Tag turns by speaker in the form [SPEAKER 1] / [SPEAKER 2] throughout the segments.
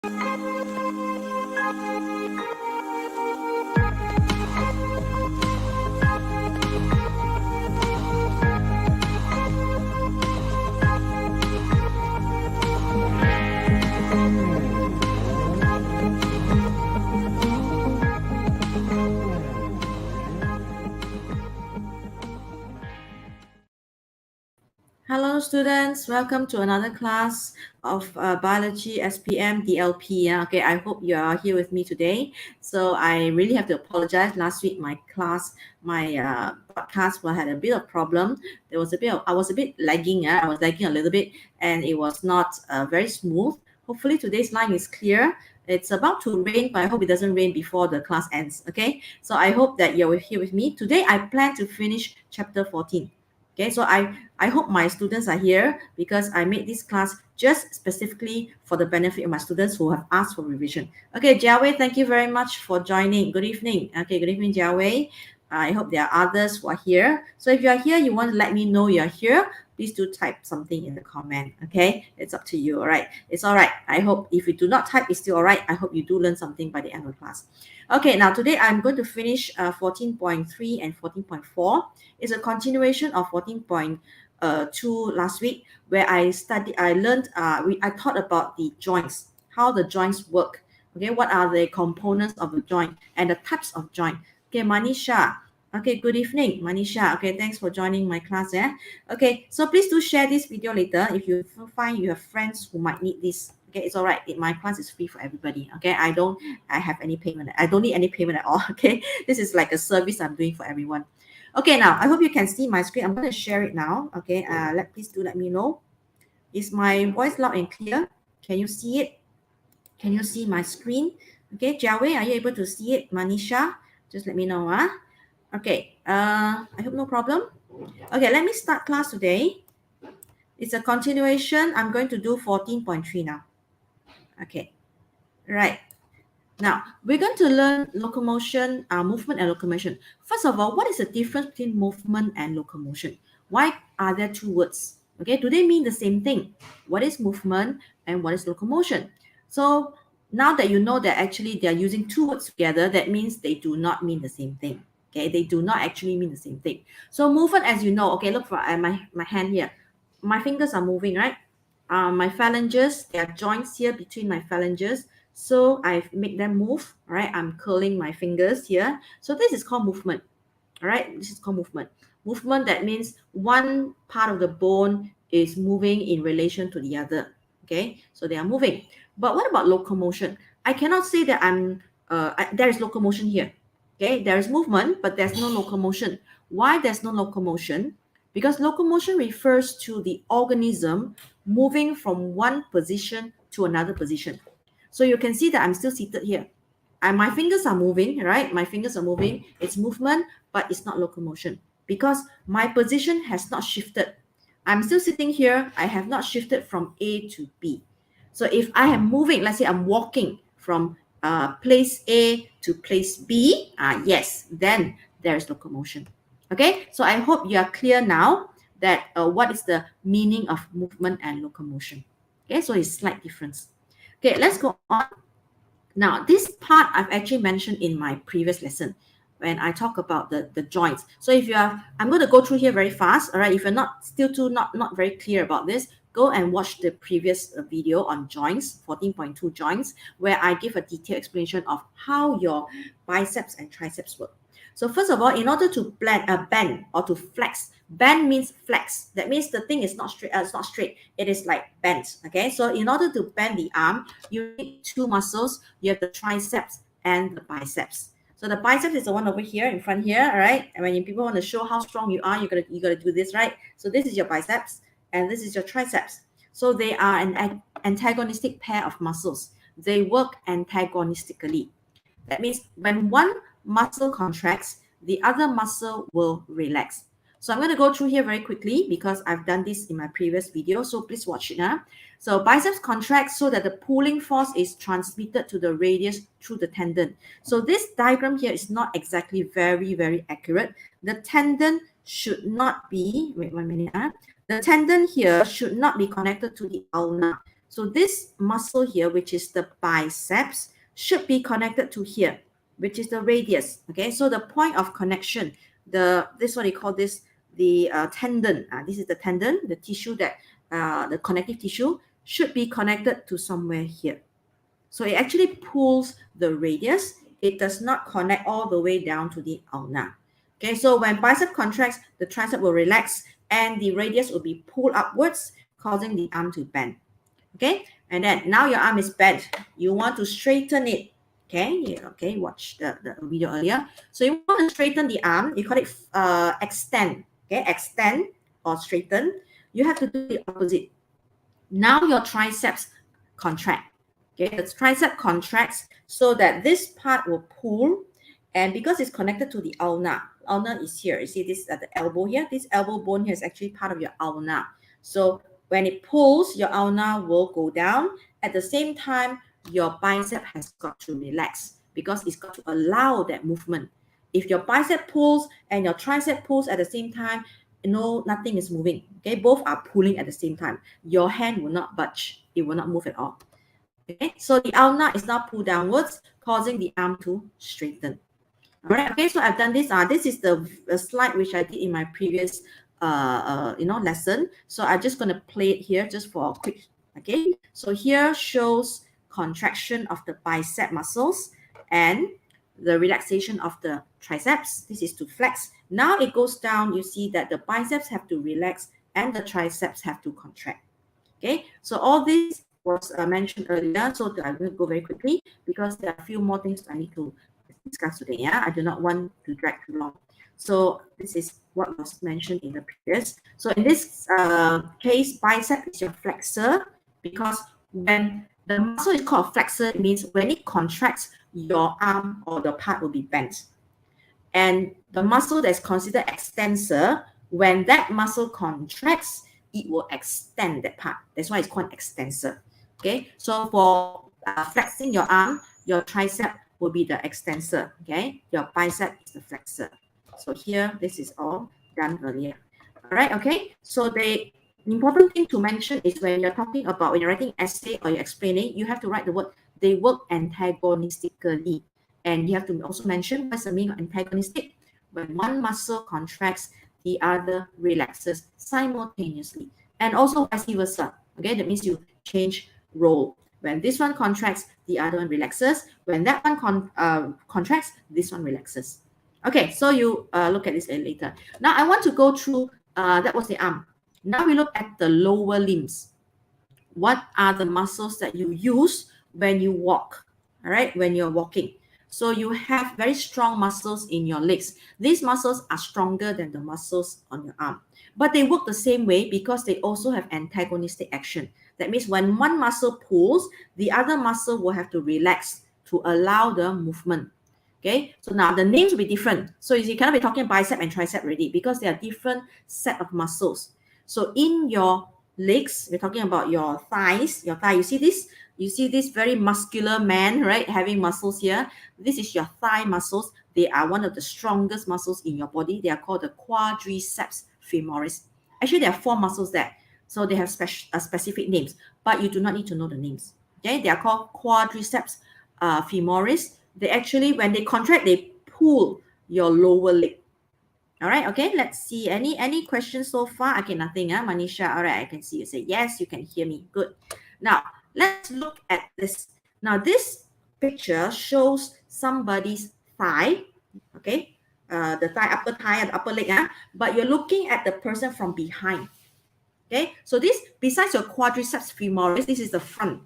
[SPEAKER 1] Hello students, welcome to another class of biology SPM DLP. Okay, I hope you are here with me today. So I really have to apologize. Last week my podcast had a bit of problem. I was a bit lagging. I was lagging a little bit, and it was not very smooth. Hopefully today's line is clear. It's about to rain, but I hope it doesn't rain before the class ends. Okay, so I hope that you're here with me today. I plan to finish chapter 14. Okay, so I hope my students are here because I made this class just specifically for the benefit of my students who have asked for revision. Okay, Jiawei, thank you very much for joining. Good evening. Okay, good evening, Jiawei. I hope there are others who are here. So if you are here, you want to let me know you're here, please do type something in the comment. Okay, it's up to you. All right, it's all right. I hope if you do not type, it's still all right. I hope you do learn something by the end of the class. Okay, now today I'm going to finish 14.3 and 14.4. It's a continuation of 14.2 last week, where I learned, I taught about the joints, how the joints work. Okay, what are the components of the joint and the types of joint. Okay, Manisha. Okay, good evening, Manisha. Okay, thanks for joining my class. Okay, so please do share this video later if you find you have friends who might need this. Okay, it's all right. My class is free for everybody. Okay, I don't have any payment. I don't need any payment at all. Okay, this is like a service I'm doing for everyone. Okay, now I hope you can see my screen. I'm going to share it now. Okay, please do let me know. Is my voice loud and clear? Can you see it? Can you see my screen? Okay, Jiawei, are you able to see it? Manisha, just let me know. Okay, I hope no problem. Okay, let me start class today. It's a continuation. I'm going to do 14.3 now. Okay, right. Now, we're going to learn locomotion, movement and locomotion. First of all, what is the difference between movement and locomotion? Why are there two words? Okay, do they mean the same thing? What is movement and what is locomotion? So now that you know that actually they are using two words together, that means they do not mean the same thing. Okay, they do not actually mean the same thing. So movement, as you know, okay, look for my hand here. My fingers are moving, right? My phalanges, there are joints here between my phalanges. So I make them move, right? I'm curling my fingers here. So this is called movement, all right? This is called movement. Movement, that means one part of the bone is moving in relation to the other, okay? So they are moving. But what about locomotion? I cannot say that there is locomotion here, okay? There is movement, but there's no locomotion. Why there's no locomotion? Because locomotion refers to the organism moving from one position to another position. So you can see that I'm still seated here. And my fingers are moving, right? My fingers are moving. It's movement, but it's not locomotion because my position has not shifted. I'm still sitting here. I have not shifted from A to B. So if I am moving, let's say I'm walking from place A to place B, yes, then there is locomotion. Okay, so I hope you are clear now that what is the meaning of movement and locomotion. Okay, so it's slight difference. Okay, let's go on. Now, this part I've actually mentioned in my previous lesson when I talk about the joints. So if you are, I'm going to go through here very fast. All right, if you're not very clear about this, go and watch the previous video on joints, 14.2 joints, where I give a detailed explanation of how your biceps and triceps work. So first of all, in order to bend or to flex, bend means flex. That means the thing is not straight. It's not straight. It is like bent. Okay. So in order to bend the arm, you need two muscles. You have the triceps and the biceps. So the biceps is the one over here in front here. All right. And when people want to show how strong you are, you gotta do this, right? So this is your biceps and this is your triceps. So they are an antagonistic pair of muscles. They work antagonistically. That means when one muscle contracts, the other muscle will relax. So I'm going to go through here very quickly because I've done this in my previous video. So please watch it now. So biceps contracts so that the pulling force is transmitted to the radius through the tendon. So this diagram here is not exactly very accurate. The tendon should not be, wait 1 minute. The tendon here should not be connected to the ulna. So this muscle here, which is the biceps, should be connected to here, which is the radius. Okay, so the point of connection, this what you call this, the tendon. This is the tendon, the tissue that the connective tissue should be connected to somewhere here. So it actually pulls the radius. It does not connect all the way down to the ulna. Okay, so when bicep contracts, the tricep will relax and the radius will be pulled upwards, causing the arm to bend. Okay, and then now your arm is bent. You want to straighten it. Okay, okay, watch the video earlier. So you want to straighten the arm. You call it extend. Okay, extend or straighten. You have to do the opposite. Now your triceps contract. Okay, the tricep contracts so that this part will pull, and because it's connected to the ulna is here. You see this at the elbow here. This elbow bone here is actually part of your ulna. So when it pulls, your ulna will go down. At the same time, your bicep has got to relax because it's got to allow that movement. If your bicep pulls and your tricep pulls at the same time, nothing is moving. Okay, both are pulling at the same time. Your hand will not budge. It will not move at all. Okay, so the ulna is now pulled downwards, causing the arm to straighten. All right, okay, so I've done this. This is the slide which I did in my previous lesson. So I'm just going to play it here just for a quick. Okay, so here shows contraction of the bicep muscles and the relaxation of the triceps. This is to flex. Now it goes down. You see that the biceps have to relax and the triceps have to contract. Okay, so all this was mentioned earlier. So I'm going to go very quickly because there are a few more things I need to discuss today. Yeah, I do not want to drag too long. So this is what was mentioned in the previous. So in this case, bicep is your flexor because when the muscle is called flexor, it means when it contracts, your arm or the part will be bent. And the muscle that's considered extensor, when that muscle contracts, it will extend that part. That's why it's called extensor. Okay, so for flexing your arm, your tricep will be the extensor. Okay, your bicep is the flexor. So here, this is all done earlier. All right, okay. So the important thing to mention is when you're talking about, when you're writing essay or you're explaining, you have to write the word, they work antagonistically. And you have to also mention what's the meaning of antagonistic. When one muscle contracts, the other relaxes simultaneously. And also vice versa. Okay, that means you change role. When this one contracts, the other one relaxes. When that one contracts, this one relaxes. Okay, so you look at this later. Now I want to go through, that was the arm. Now we look at the lower limbs. What are the muscles that you use when you walk? All right, when you're walking. So you have very strong muscles in your legs. These muscles are stronger than the muscles on your arm. But they work the same way because they also have antagonistic action. That means when one muscle pulls, the other muscle will have to relax to allow the movement. Okay, so now the names will be different. So you cannot be talking bicep and tricep already because they are different set of muscles. So in your legs, we're talking about your thighs, your thigh. You see this? You see this very muscular man, right? Having muscles here. This is your thigh muscles. They are one of the strongest muscles in your body. They are called the quadriceps femoris. Actually, there are 4 muscles there. So they have specific names, but you do not need to know the names. Okay, they are called quadriceps femoris. They actually, when they contract, they pull your lower leg. All right, okay, let's see. Any questions so far? Okay, nothing, Manisha. All right, I can see you say yes, you can hear me. Good. Now, let's look at this. Now, this picture shows somebody's thigh, okay? The thigh, upper thigh, and upper leg, but you're looking at the person from behind, okay? So this, besides your quadriceps femoris, this is the front,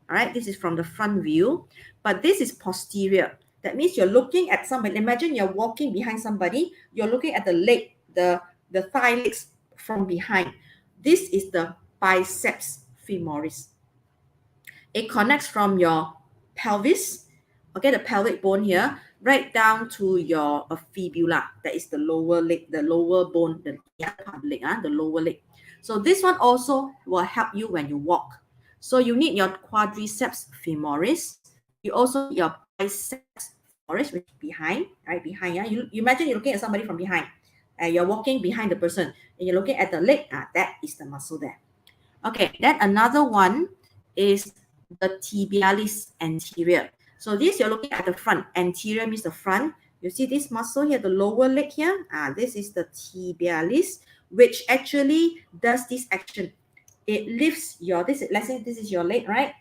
[SPEAKER 1] all right? This is from the front view, but this is posterior. That means you're looking at somebody. Imagine you're walking behind somebody. You're looking at the leg, the thigh legs from behind. This is the biceps femoris. It connects from your pelvis, okay, the pelvic bone here, right down to your fibula. That is the lower leg, the lower bone, the leg, the lower leg. So this one also will help you when you walk. So you need your quadriceps femoris. You also need your biceps femoris, which is behind, right behind. Yeah, you imagine you're looking at somebody from behind. You're walking behind the person, and you're looking at the leg. That is the muscle there. Okay, then another one is the tibialis anterior. So this you're looking at the front. Anterior means the front. You see this muscle here, the lower leg here? This is the tibialis, which actually does this action. It lifts your, let's say this is your leg, right?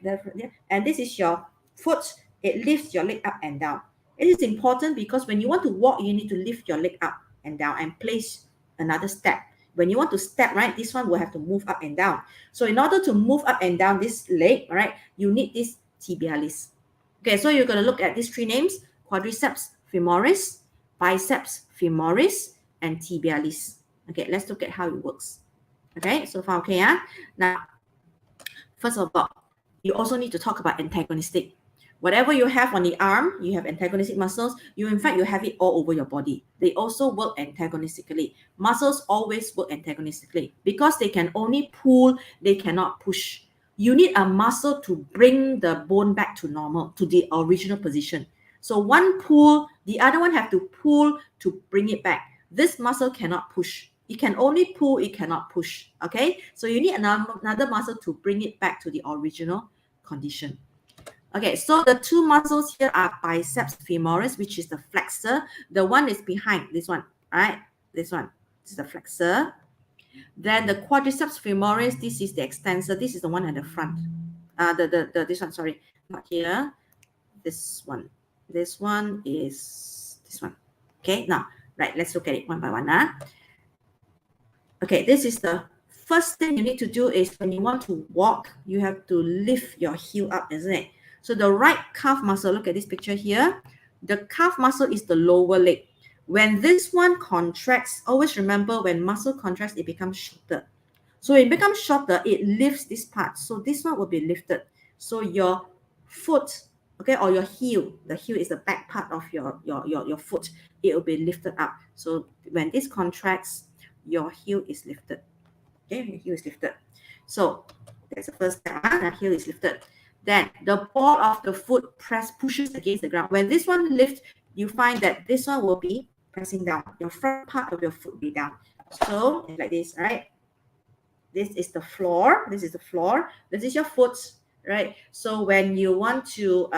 [SPEAKER 1] And this is your foot. It lifts your leg up and down. It is important because when you want to walk, you need to lift your leg up and down and place another step. When you want to step, right, this one will have to move up and down. So in order to move up and down this leg, right, you need this tibialis. Okay, so you're going to look at these three names: quadriceps femoris, biceps femoris, and tibialis. Okay, let's look at how it works. Okay, so far okay. Now, first of all, you also need to talk about antagonistic. Whatever you have on the arm, you have antagonistic muscles. In fact, you have it all over your body. They also work antagonistically. Muscles always work antagonistically because they can only pull, they cannot push. You need a muscle to bring the bone back to normal, to the original position. So one pull, the other one have to pull to bring it back. This muscle cannot push. It can only pull, it cannot push. Okay, so you need another muscle to bring it back to the original condition. Okay, so the two muscles here are biceps femoris, which is the flexor. The one is behind, this one, right? This one, this is the flexor. Then the quadriceps femoris, this is the extensor. This is the one at the front. This one, sorry, not here. This one. This one is this one. Okay, now, right, let's look at it one by one. Okay, this is the first thing you need to do is when you want to walk, you have to lift your heel up, isn't it? So the right calf muscle, look at this picture here. The calf muscle is the lower leg. When this one contracts, always remember when muscle contracts, it becomes shorter. So when it becomes shorter, it lifts this part. So this one will be lifted. So your foot, okay, or your heel, the heel is the back part of your foot, it will be lifted up. So when this contracts, your heel is lifted. Okay, your heel is lifted. So that's the first step. The heel is lifted. Then the ball of the foot pushes against the ground. When this one lifts, you find that this one will be pressing down. Your front part of your foot will be down. So like this, right? This is the floor. This is the floor. This is your foot, right? So when you want to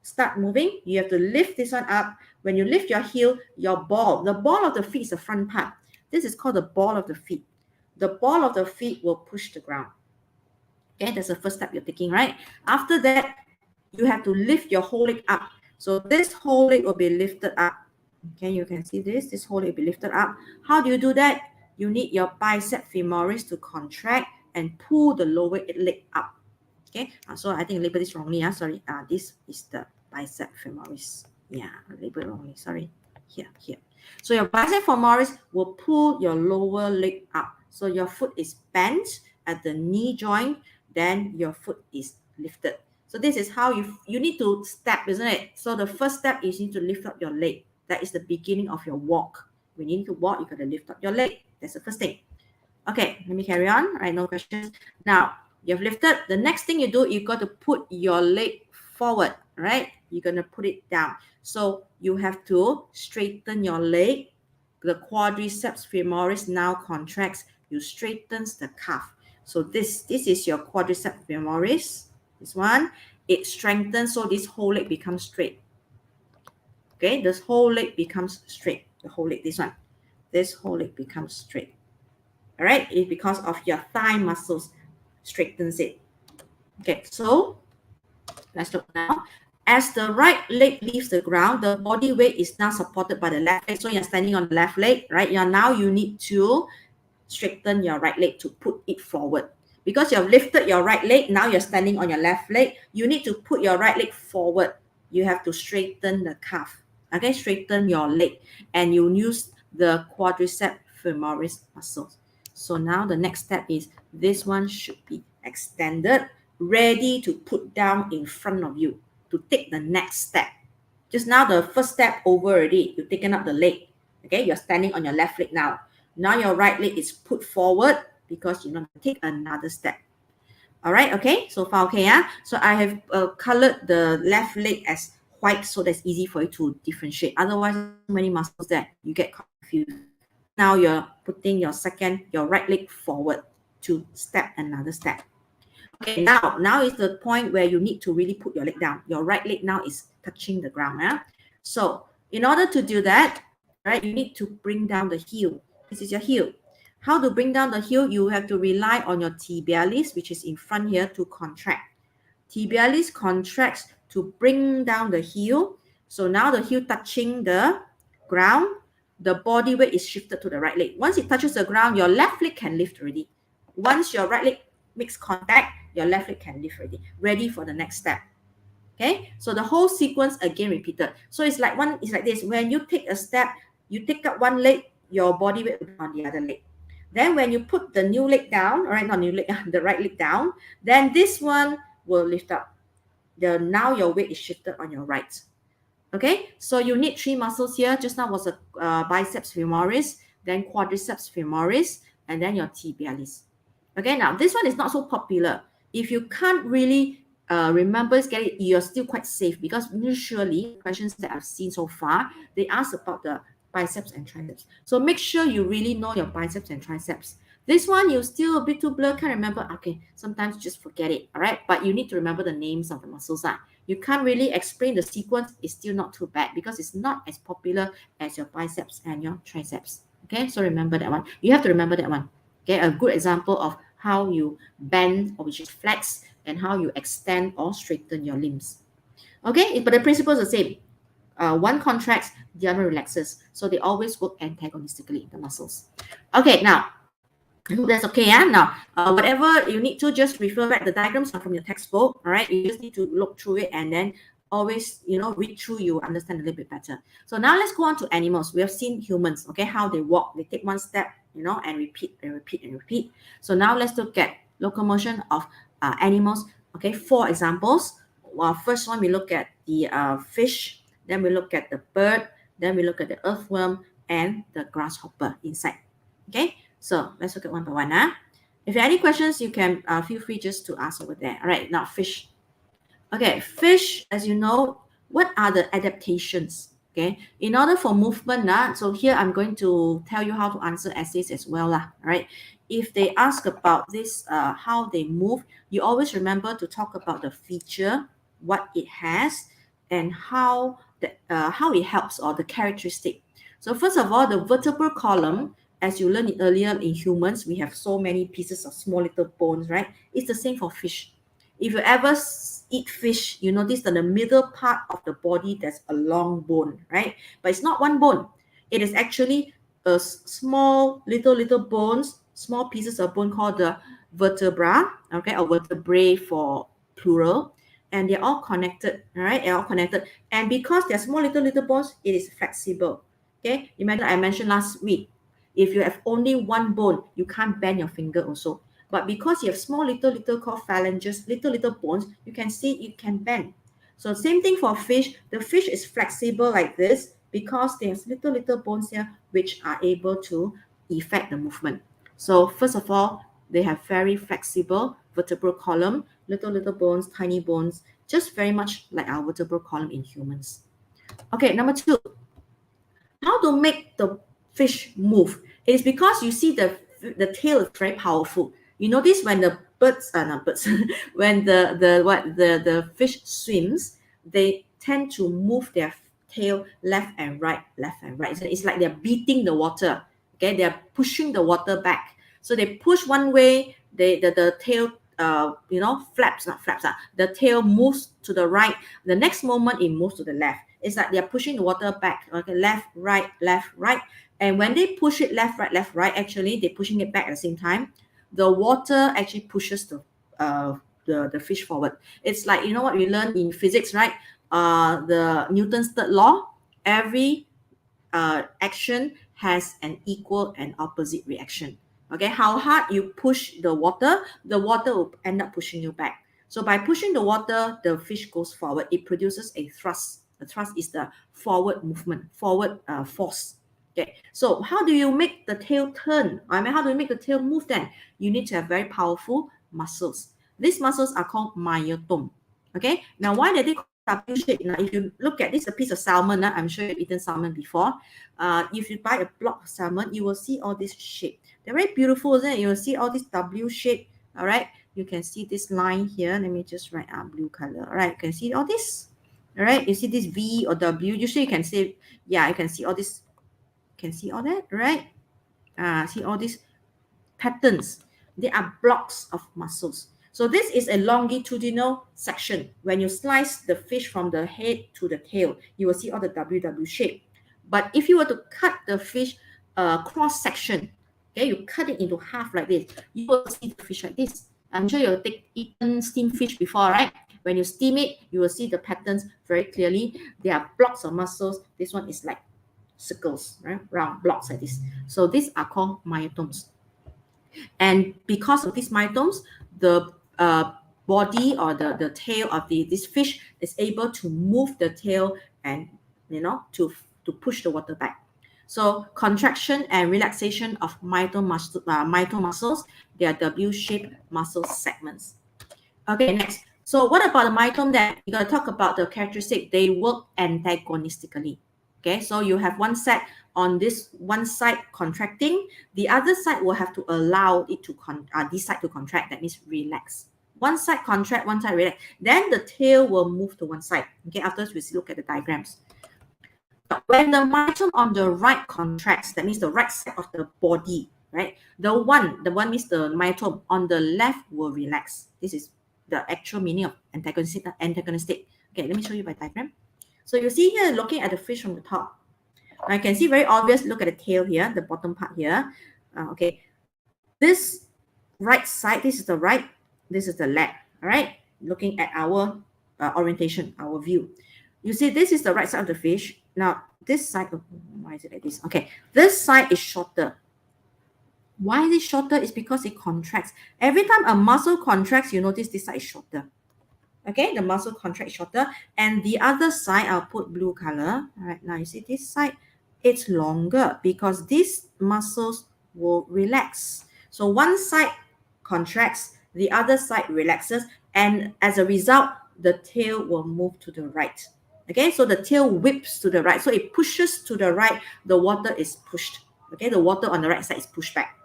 [SPEAKER 1] start moving, you have to lift this one up. When you lift your heel, the ball of the feet is the front part. This is called the ball of the feet. The ball of the feet will push the ground. Okay, that's the first step you're taking, right? After that, you have to lift your whole leg up. So this whole leg will be lifted up. Okay, you can see this. This whole leg will be lifted up. How do you do that? You need your bicep femoris to contract and pull the lower leg up. Okay, so I think I labeled this wrongly. Sorry. This is the bicep femoris. Yeah, I labeled wrongly. Sorry. Here. So your bicep femoris will pull your lower leg up. So your foot is bent at the knee joint, then your foot is lifted. So this is how you need to step, isn't it? So the first step is you need to lift up your leg. That is the beginning of your walk. When you need to walk, you got to lift up your leg. That's the first thing. Okay, let me carry on. All right, no questions. Now, you've lifted. The next thing you do, you got to put your leg forward, right? You're going to put it down. So you have to straighten your leg. The quadriceps femoris now contracts. You straighten the calf. So this is your quadriceps femoris. This one, it strengthens, so this whole leg becomes straight. Okay, this whole leg becomes straight. The whole leg, this one. This whole leg becomes straight. All right, it's because of your thigh muscles straightens it. Okay, so let's look now. As the right leg leaves the ground, the body weight is now supported by the left leg. So you're standing on the left leg, right? Now you need to straighten your right leg to put it forward. Because you have lifted your right leg, now you're standing on your left leg. You need to put your right leg forward. You have to straighten the calf. Okay, straighten your leg. And you use the quadriceps femoris muscles. So now the next step is this one should be extended, ready to put down in front of you to take the next step. Just now the first step over already, you've taken up the leg. Okay, you're standing on your left leg now. Now your right leg is put forward because you're going to take another step. All right, okay, so far okay. So I have colored the left leg as white so that's easy for you to differentiate. Otherwise, so many muscles that you get confused. Now you're putting your right leg forward to step another step. Okay, now is the point where you need to really put your leg down. Your right leg now is touching the ground. So in order to do that, right, you need to bring down the heel. This is your heel. How to bring down the heel? You have to rely on your tibialis, which is in front here, to contract. Tibialis contracts to bring down the heel. So now the heel touching the ground, the body weight is shifted to the right leg. Once it touches the ground, your left leg can lift already. Once your right leg makes contact, your left leg can lift already. Ready for the next step. Okay, so the whole sequence again repeated. So it's like this. When you take a step, you take up one leg, your body weight will be on the other leg. Then when you put the new leg down, all right, not new leg, the right leg down, then this one will lift up. Now your weight is shifted on your right. Okay, so you need 3 muscles here. Just now was a biceps femoris, then quadriceps femoris, and then your tibialis. Okay, now this one is not so popular. If you can't really remember, you're still quite safe, because usually questions that I've seen so far, they ask about the biceps and triceps. So make sure you really know your biceps and triceps. This one, you're still a bit too blur, can't remember. Okay, sometimes just forget it, all right? But you need to remember the names of the muscles. You can't really explain the sequence, it's still not too bad, because it's not as popular as your biceps and your triceps. Okay, so remember that one. You have to remember that one. Okay, a good example of how you bend, or which is flex, and how you extend or straighten your limbs. Okay, but the principle is the same. One contracts, the other relaxes. So they always work antagonistically, the muscles. Okay, now, I hope that's okay. Now, whatever you need to, just refer back. The diagrams are from your textbook. All right, you just need to look through it and then always, read through, you understand a little bit better. So now let's go on to animals. We have seen humans, okay, how they walk. They take one step, and repeat and repeat and repeat. So now let's look at locomotion of animals. Okay, 4 examples. Well, first one, we look at the fish, then we look at the bird, then we look at the earthworm and the grasshopper inside. Okay, so let's look at one by one. If you have any questions, you can feel free just to ask over there. All right, now fish. Okay, fish, as you know, what are the adaptations? Okay, in order for movement, so here I'm going to tell you how to answer essays as well. Right? If they ask about this, how they move, you always remember to talk about the feature, what it has, and how it helps, or the characteristic. So first of all, the vertebral column, as you learned earlier in humans, we have so many pieces of small little bones, right? It's the same for fish. If you ever eat fish, you notice that the middle part of the body, there's a long bone, right? But it's not one bone. It is actually a small little bones, small pieces of bone called the vertebra, okay, or vertebrae for plural. And they're all connected, all right? They're all connected. And because they're small little bones, it is flexible, okay? Remember I mentioned last week, if you have only one bone, you can't bend your finger also. But because you have small little called phalanges, little bones, you can see you can bend. So same thing for fish. The fish is flexible like this because there's little bones here which are able to effect the movement. So first of all, they have very flexible vertebral column, little bones, tiny bones, just very much like our vertebral column in humans. Okay, number 2. How to make the fish move? It is because you see the tail is very powerful. You notice when the when the fish swims, they tend to move their tail left and right. So it's like they're beating the water. Okay, they're pushing the water back. So they push one way, the tail flaps. The tail moves to the right. The next moment it moves to the left. It's like they're pushing the water back. Okay, left, right. And when they push it left, right, actually they're pushing it back at the same time. The water actually pushes the fish forward. It's like, what we learned in physics, right? The Newton's third law. Every action has an equal and opposite reaction. Okay, how hard you push the water will end up pushing you back. So by pushing the water, the fish goes forward. It produces a thrust. The thrust is the forward movement, forward force. Okay, so how do you make the tail turn? How do you make the tail move then? You need to have very powerful muscles. These muscles are called myotome. Okay, now why are they called W shape? Now, if you look at this, a piece of salmon, I'm sure you've eaten salmon before. If you buy a block of salmon, you will see all this shape. They're very beautiful, isn't it? You will see all this W shape, all right? you can see this line here. Let me just write blue color. All right, you can see all this. All right, you see this V or W. Usually you can say, yeah, you can see all this. Can see all that, right? See all these patterns. They are blocks of muscles. So this is a longitudinal section. When you slice the fish from the head to the tail, you will see all the WW shape. But if you were to cut the fish cross section, okay, you cut it into half like this, you will see the fish like this. I'm sure you've eaten steamed fish before, right? When you steam it, you will see the patterns very clearly. There are blocks of muscles. This one is like circles, right? Round blocks like this. So these are called myotomes. And because of these myotomes, the body or the tail of this fish is able to move the tail and to push the water back. So contraction and relaxation of myotome muscles, they are W-shaped muscle segments. Okay, next. So what about the myotome then? You're going to talk about the characteristic. They work antagonistically. Okay, so you have one set on this one side contracting, the other side will have to allow it to this side to contract. That means relax. One side contract, one side relax. Then the tail will move to one side. Okay, afterwards we look at the diagrams. When the myotome on the right contracts, that means the right side of the body, right? The one means the myotome on the left will relax. This is the actual meaning of antagonistic. Okay, let me show you my diagram. So you see here, looking at the fish from the top. I can see very obvious, look at the tail here, the bottom part here. Okay, this right side, this is the right, this is the left, all right? Looking at our orientation, our view. You see, this is the right side of the fish. Now, this side, why is it like this? Okay, this side is shorter. Why is it shorter? It's because it contracts. Every time a muscle contracts, you notice this side is shorter. Okay, the muscle contracts shorter, and the other side, I'll put blue color. All right, now you see this side, it's longer because these muscles will relax. So one side contracts, the other side relaxes, and as a result, the tail will move to the right. Okay, so the tail whips to the right, so it pushes to the right, the water is pushed. Okay, the water on the right side is pushed back.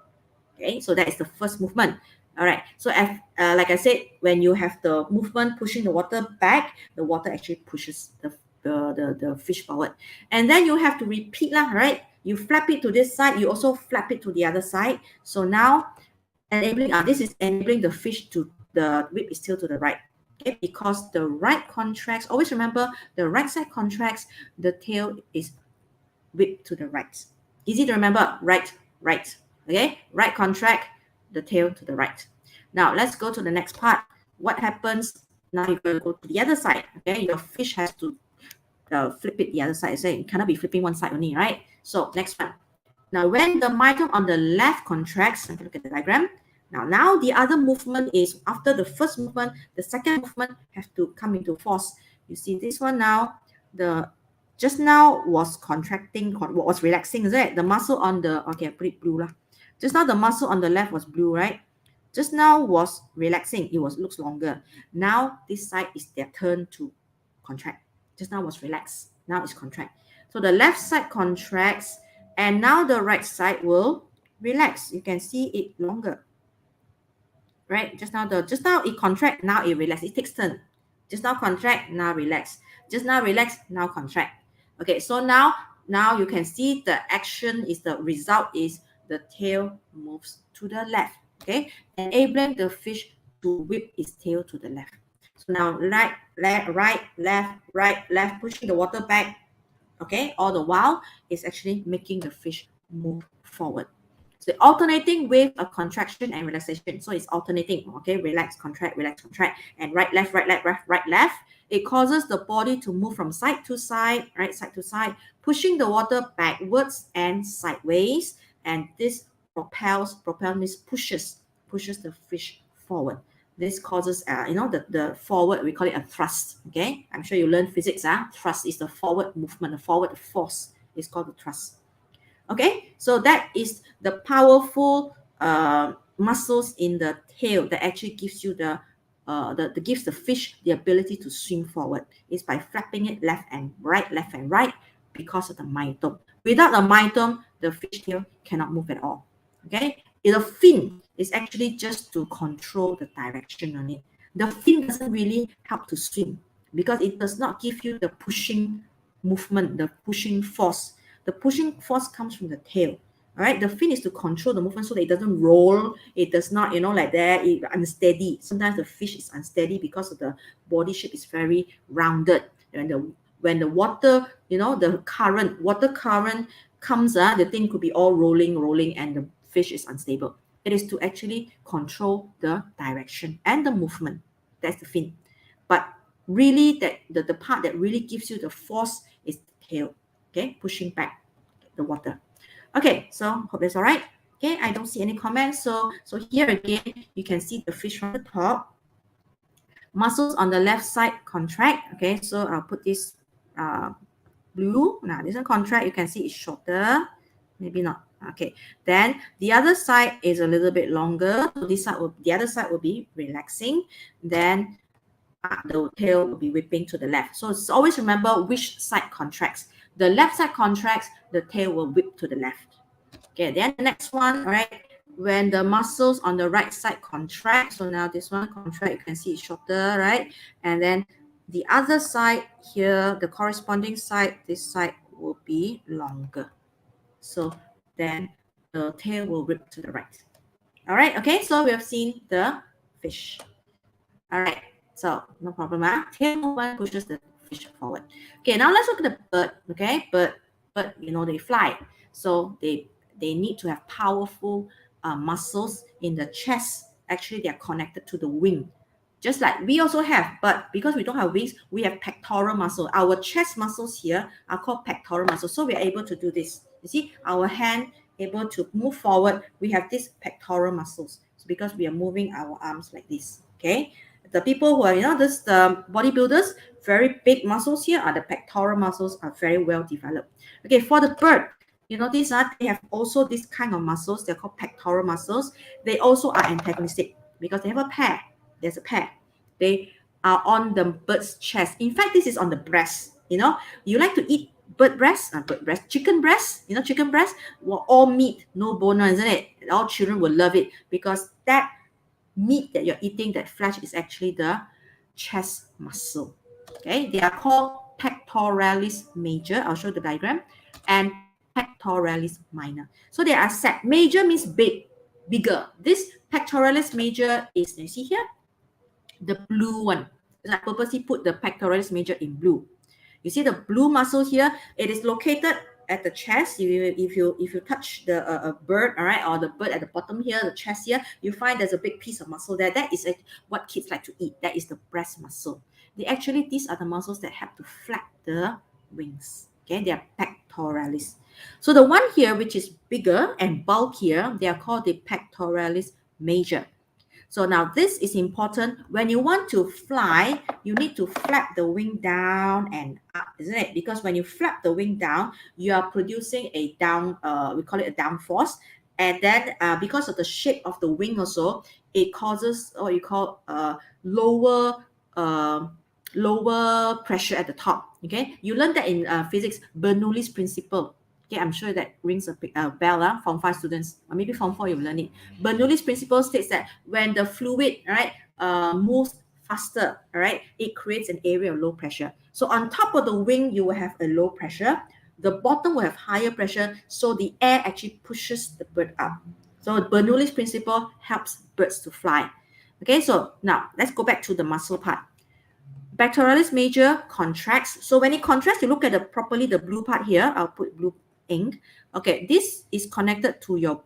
[SPEAKER 1] Okay, so that is the first movement. All right, so as, like I said, when you have the movement pushing the water back, the water actually pushes the fish forward. And then you have to repeat, right? You flap it to this side, you also flap it to the other side. So now, enabling, this is enabling the fish to, the whip is still to the right. Okay, because the right contracts, always remember, the right side contracts, the tail is whipped to the right. Easy to remember, right. Okay, right contract, the tail to the right. Now let's go to the next part. What happens now? You're going to go to the other side. Okay, your fish has to flip it the other side. So you cannot be flipping one side only, right? So next one. Now when the myotome on the left contracts, look at the diagram. Now the other movement is after the first movement, the second movement have to come into force. You see this one now. The just now was contracting, was relaxing, is it? The muscle on the, okay, I put it blue lah. Just now the muscle on the left was blue, right? Just now was relaxing. It looks longer. Now this side is their turn to contract. Just now was relaxed. Now it's contract. So the left side contracts, and now the right side will relax. You can see it longer, right? Just now it contract. Now it relax. It takes turn. Just now contract. Now relax. Just now relax. Now contract. Okay. So now you can see the action is, the result is, the tail moves to the left, okay, enabling the fish to whip its tail to the left. So now right, left, pushing the water back, okay, all the while it's actually making the fish move forward. So alternating with a contraction and relaxation. So it's alternating, okay, relax, contract, and right, left, right, left. It causes the body to move from side to side, right, side to side, pushing the water backwards and sideways. And this propels means pushes the fish forward. This causes, the forward, we call it a thrust. Okay, I'm sure you learned physics. Thrust is the forward movement, the forward force is called the thrust. Okay, so that is the powerful muscles in the tail that actually gives you gives the fish the ability to swim forward. Is by flapping it left and right, because of the myotome. Without the myotome, the fish tail cannot move at all. Okay, the fin is actually just to control the direction on it. The fin doesn't really help to swim because it does not give you the pushing movement, the pushing force. The pushing force comes from the tail. All right, the fin is to control the movement so that it doesn't roll. It does not, like that, it unsteady. Sometimes the fish is unsteady because of the body shape is very rounded. And when the water, the water current comes, the thing could be all rolling, and the fish is unstable. It is to actually control the direction and the movement. That's the fin. But really, that the part that really gives you the force is the tail. Okay, pushing back the water. Okay, so hope that's all right. Okay, I don't see any comments. So here again, you can see the fish from the top. Muscles on the left side contract. Okay, so I'll put this blue. Now this one contract. You can see it's shorter. Maybe not. Okay, then the other side is a little bit longer. So the other side will be relaxing. Then the tail will be whipping to the left. So always remember which side contracts. The left side contracts, the tail will whip to the left. Okay, then the next one, all right, when the muscles on the right side contract, so now this one contract, you can see it's shorter, right? And then the other side here, the corresponding side, this side will be longer. So then the tail will whip to the right. All right, okay, so we have seen the fish. All right, so no problem. Tail movement pushes the fish forward. Okay, now let's look at the bird. Okay, bird, they fly. So they need to have powerful muscles in the chest. Actually, they are connected to the wing. Just like we also have, but because we don't have wings, we have pectoral muscle. Our chest muscles here are called pectoral muscles. So we are able to do this. You see, our hand able to move forward. We have these pectoral muscles. So because we are moving our arms like this. Okay. The people who are, the bodybuilders, very big muscles here are the pectoral muscles are very well developed. Okay, for the bird, they have also this kind of muscles. They're called pectoral muscles. They also are antagonistic because they have a pair. There's a pair. They are on the bird's chest. In fact, this is on the breast. You like to eat chicken breast. Chicken breast, well, all meat, no bone, isn't it? All children will love it because that meat that you're eating, that flesh, is actually the chest muscle. Okay, they are called pectoralis major. I'll show the diagram, and pectoralis minor. So they are set. Major means bigger. This pectoralis major is, you see here, the blue one. I purposely put the pectoralis major in blue. You see the blue muscle here. It is located at the chest. If you touch the bird, all right, or the bird at the bottom here, the chest here, you find there's a big piece of muscle there. That is what kids like to eat. That is the breast muscle. These are the muscles that help to flap the wings. Okay, they are pectoralis. So the one here, which is bigger and bulkier, they are called the pectoralis major. So now this is important. When you want to fly, you need to flap the wing down and up, isn't it? Because when you flap the wing down, you are producing a down, we call it a down force. And then because of the shape of the wing also, it causes what you call lower pressure at the top. Okay, you learned that in physics, Bernoulli's principle. Okay, I'm sure that rings a bell Form 5 students, or maybe Form 4 you've learned it. Bernoulli's principle states that when the fluid, moves faster, it creates an area of low pressure. So on top of the wing, you will have a low pressure. The bottom will have higher pressure, so the air actually pushes the bird up. So Bernoulli's principle helps birds to fly. Okay, so now let's go back to the muscle part. Pectoralis major contracts. So when it contracts, you look at properly the blue part here. I'll put blue ink. Okay, this is connected to your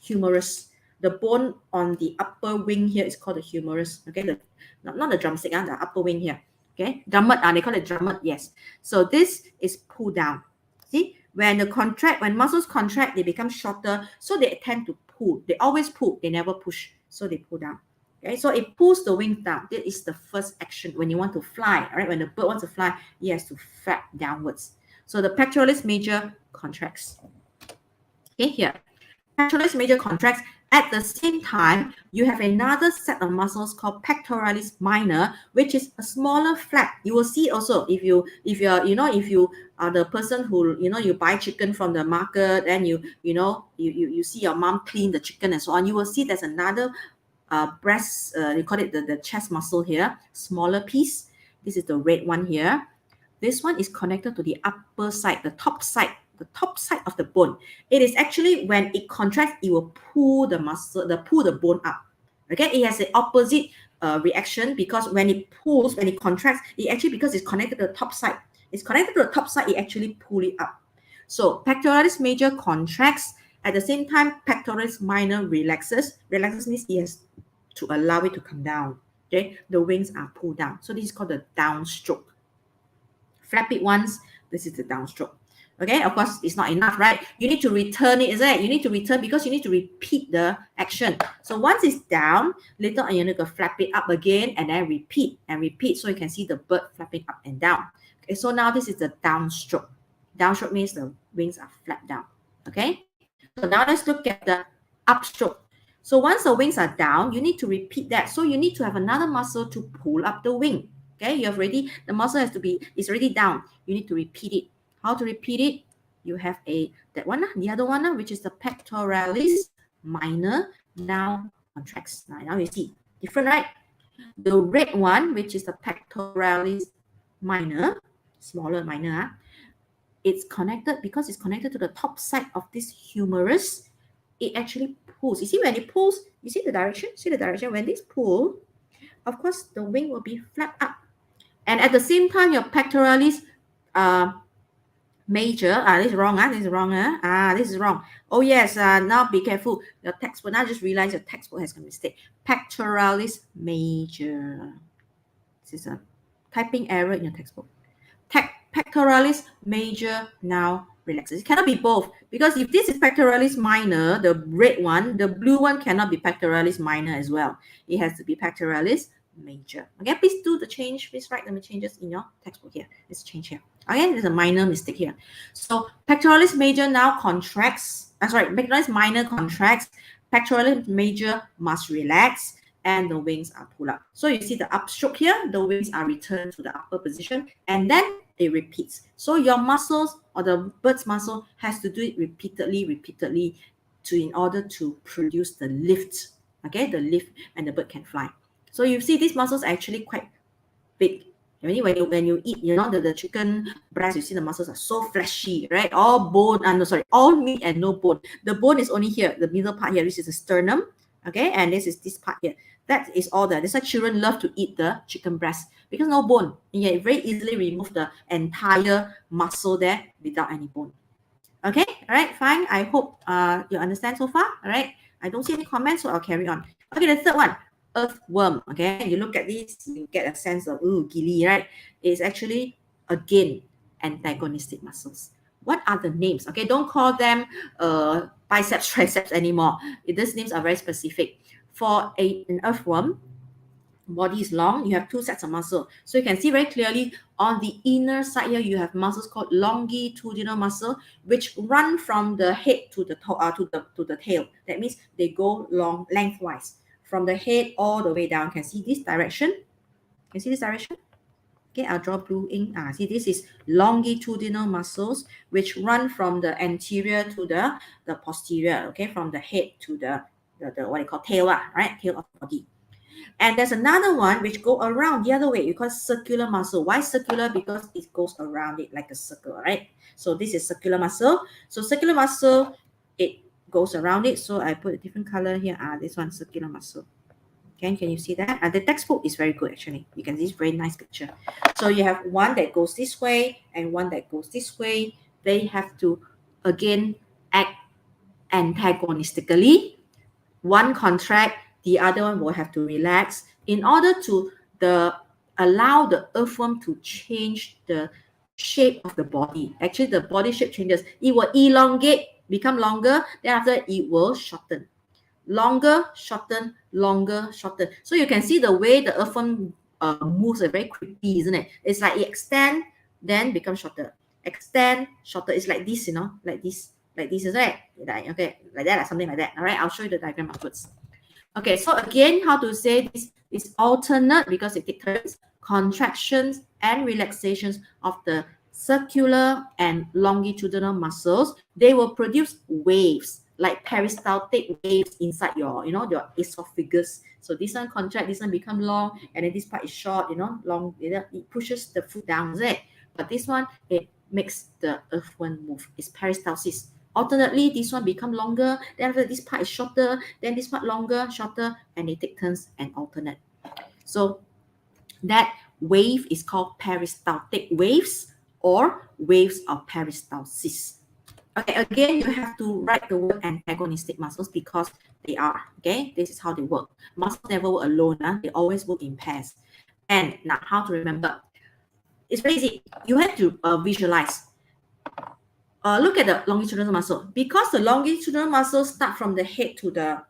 [SPEAKER 1] humerus. The bone on the upper wing here is called the humerus. Okay, not the drumstick, the upper wing here. Okay, drummet, they call it drummet. Yes. So this is pulled down. See, when muscles contract, they become shorter, so they tend to pull. They always pull. They never push. So they pull down. Okay, so it pulls the wings down. That is the first action when you want to fly. All right, when the bird wants to fly, it has to flap downwards. So the pectoralis major contracts. Okay, here. Pectoralis major contracts. At the same time, you have another set of muscles called pectoralis minor, which is a smaller flap. You will see also if you are the person who you buy chicken from the market and you see your mom clean the chicken and so on. You will see there's another breast. You call it the chest muscle here, smaller piece. This is the red one here. This one is connected to the upper side, the top side of the bone. It is actually when it contracts, it will pull the muscle, pull the bone up. Okay, it has the opposite reaction because when it pulls, when it contracts, it actually, because it's connected to the top side, it actually pull it up. So pectoralis major contracts, at the same time pectoralis minor relaxes. Relaxes means it has to allow it to come down. Okay, the wings are pulled down. So this is called the downstroke. Flap it once, this is the downstroke. Okay, of course, it's not enough, right? You need to return it, is it? You need to return because you need to repeat the action. So once it's down, later on, you need to flap it up again and then repeat and repeat. So you can see the bird flapping up and down. Okay, so now this is the downstroke. Downstroke means the wings are flapped down. Okay, so now let's look at the upstroke. So once the wings are down, you need to repeat that. So you need to have another muscle to pull up the wing. Okay, you have already, the muscle is already down. You need to repeat it. How to repeat it? You have the other one, which is the pectoralis minor, now contracts. Now you see, different, right? The red one, which is the pectoralis minor, smaller minor, it's connected, because it's connected to the top side of this humerus. It actually pulls. You see, when it pulls, you see the direction? See the direction? When this pull, of course, the wing will be flapped up. And at the same time, your pectoralis major, this is wrong, this is wrong, this is wrong. Oh yes, now be careful. Your textbook, now just realize your textbook has a mistake. Pectoralis major. This is a typing error in your textbook. Pectoralis major now relaxes. It cannot be both, because if this is pectoralis minor, the red one, the blue one cannot be pectoralis minor as well. It has to be pectoralis major. Okay, please do the change. Please write the changes in your textbook here. Let's change here. Okay, there's a minor mistake here. So pectoralis major now contracts. Pectoralis minor contracts. Pectoralis major must relax, and the wings are pulled up. So you see the upstroke here, the wings are returned to the upper position, and then it repeats. So your muscles, or the bird's muscle, has to do it repeatedly in order to produce the lift. Okay, the lift, and the bird can fly. So you see these muscles are actually quite big. When you eat, the chicken breast, you see the muscles are so fleshy, right? All bone, all meat and no bone. The bone is only here, the middle part here. This is the sternum, okay, and this is this part here. That is all there. That's why children love to eat the chicken breast, because no bone. You can very easily remove the entire muscle there without any bone. Okay, all right, fine. I hope you understand so far. All right, I don't see any comments, so I'll carry on. Okay, the third one, earthworm. Okay, you look at this, you get a sense of gilly, right? It's actually, again, antagonistic muscles. What are the names? Okay, don't call them biceps, triceps anymore. These names are very specific. For an earthworm, body is long, you have two sets of muscle. So you can see very clearly on the inner side here, you have muscles called longitudinal muscle, which run from the head to the tail. That means they go lengthwise from the head all the way down. You can see this direction. Can you see this direction? Okay, I'll draw blue ink. See, this is longitudinal muscles which run from the anterior to the posterior. Okay, from the head to the what you call tail, right? Tail of the body. And there's another one which go around the other way. You call circular muscle. Why circular? Because it goes around it like a circle, right? So this is circular muscle. So circular muscle, it goes around it. So I put a different color here. This one, circular muscle. Okay, can you see that? The textbook is very good, actually. You can see this very nice picture. So you have one that goes this way and one that goes this way. They have to, again, act antagonistically. One contract, the other one will have to relax in order to allow the earthworm to change the shape of the body. Actually, the body shape changes. It will elongate, become longer. Then after it will shorten. Longer, shorten, longer, shorten. So you can see the way the earthworm moves are very creepy, isn't it? It's like it extend, then become shorter. Extend, shorter. It's like this, like this. like this, is it? Like, okay, like that, something like that. All right, I'll show you the diagram afterwards. Okay, so again, how to say this is alternate because it takes turns, contractions and relaxations of the circular and longitudinal muscles. They will produce waves, like peristaltic waves inside your, your esophagus. So this one contract, this one become long, and then this part is short, long, it pushes the food down, is it? But this one, it makes the earthworm move. It's peristalsis. Alternately, this one become longer, then after this part is shorter, then this part longer, shorter, and they take turns and alternate. So that wave is called peristaltic waves or waves of peristalsis. Okay, again, you have to write the word antagonistic muscles because they are, okay? This is how they work. Muscles never work alone, they always work in pairs. And now, how to remember? It's very easy. You have to visualize. Look at the longitudinal muscle. Because the longitudinal muscles start from the head to the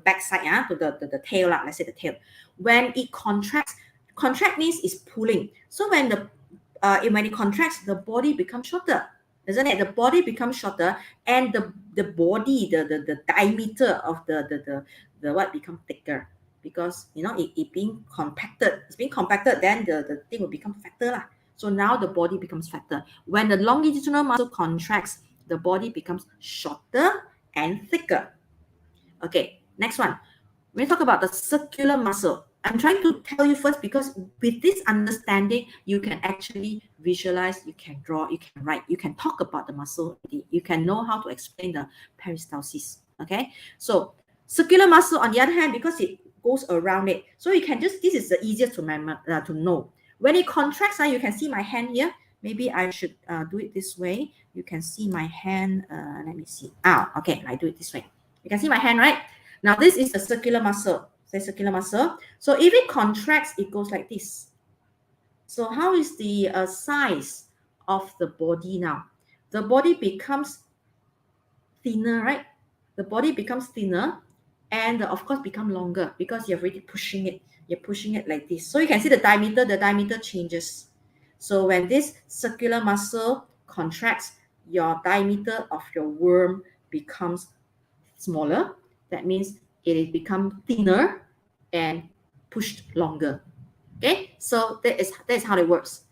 [SPEAKER 1] back side, to the tail, let's say the tail. When it contracts, contract means it's pulling. So when it contracts, the body becomes shorter, isn't it? The body becomes shorter, and the body, the diameter of the what become thicker, because it being compacted. It's being compacted, then the thing will become fatter lah. So now the body becomes fatter. When the longitudinal muscle contracts, the body becomes shorter and thicker. Okay, next one. When we talk about the circular muscle, I'm trying to tell you first because with this understanding, you can actually visualize, you can draw, you can write, you can talk about the muscle. You can know how to explain the peristalsis. Okay, so circular muscle, on the other hand, because it goes around it, so you can just, this is the easiest to remember, to know. When it contracts, you can see my hand here. Maybe I should do it this way. You can see my hand. Let me see. Okay, I do it this way. You can see my hand, right? Now, this is a circular muscle. Say circular muscle. So if it contracts, it goes like this. So how is the size of the body now? The body becomes thinner, right? The body becomes thinner and of course become longer because you're already pushing it. You're pushing it like this. So you can see the diameter changes. So when this circular muscle contracts, your diameter of your worm becomes smaller. That means it becomes thinner and pushed longer. Okay, so that is how it works.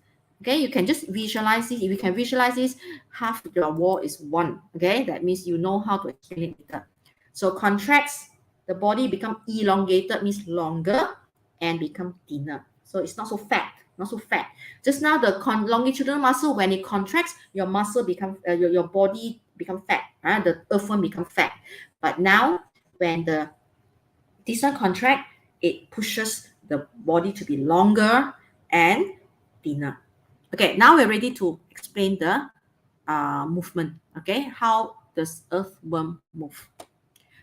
[SPEAKER 1] Okay, you can just visualize this. If you can visualize this, half your wall is 1. Okay, that means you know how to explain it later. So contracts, the body become elongated, means longer, and become thinner. So it's not so fat, not so fat. Just now the longitudinal muscle, when it contracts, your muscle become your body become fat. The earthworm become fat. But now when this one contract, it pushes the body to be longer and thinner. Okay, now we're ready to explain the movement. Okay, how does earthworm move?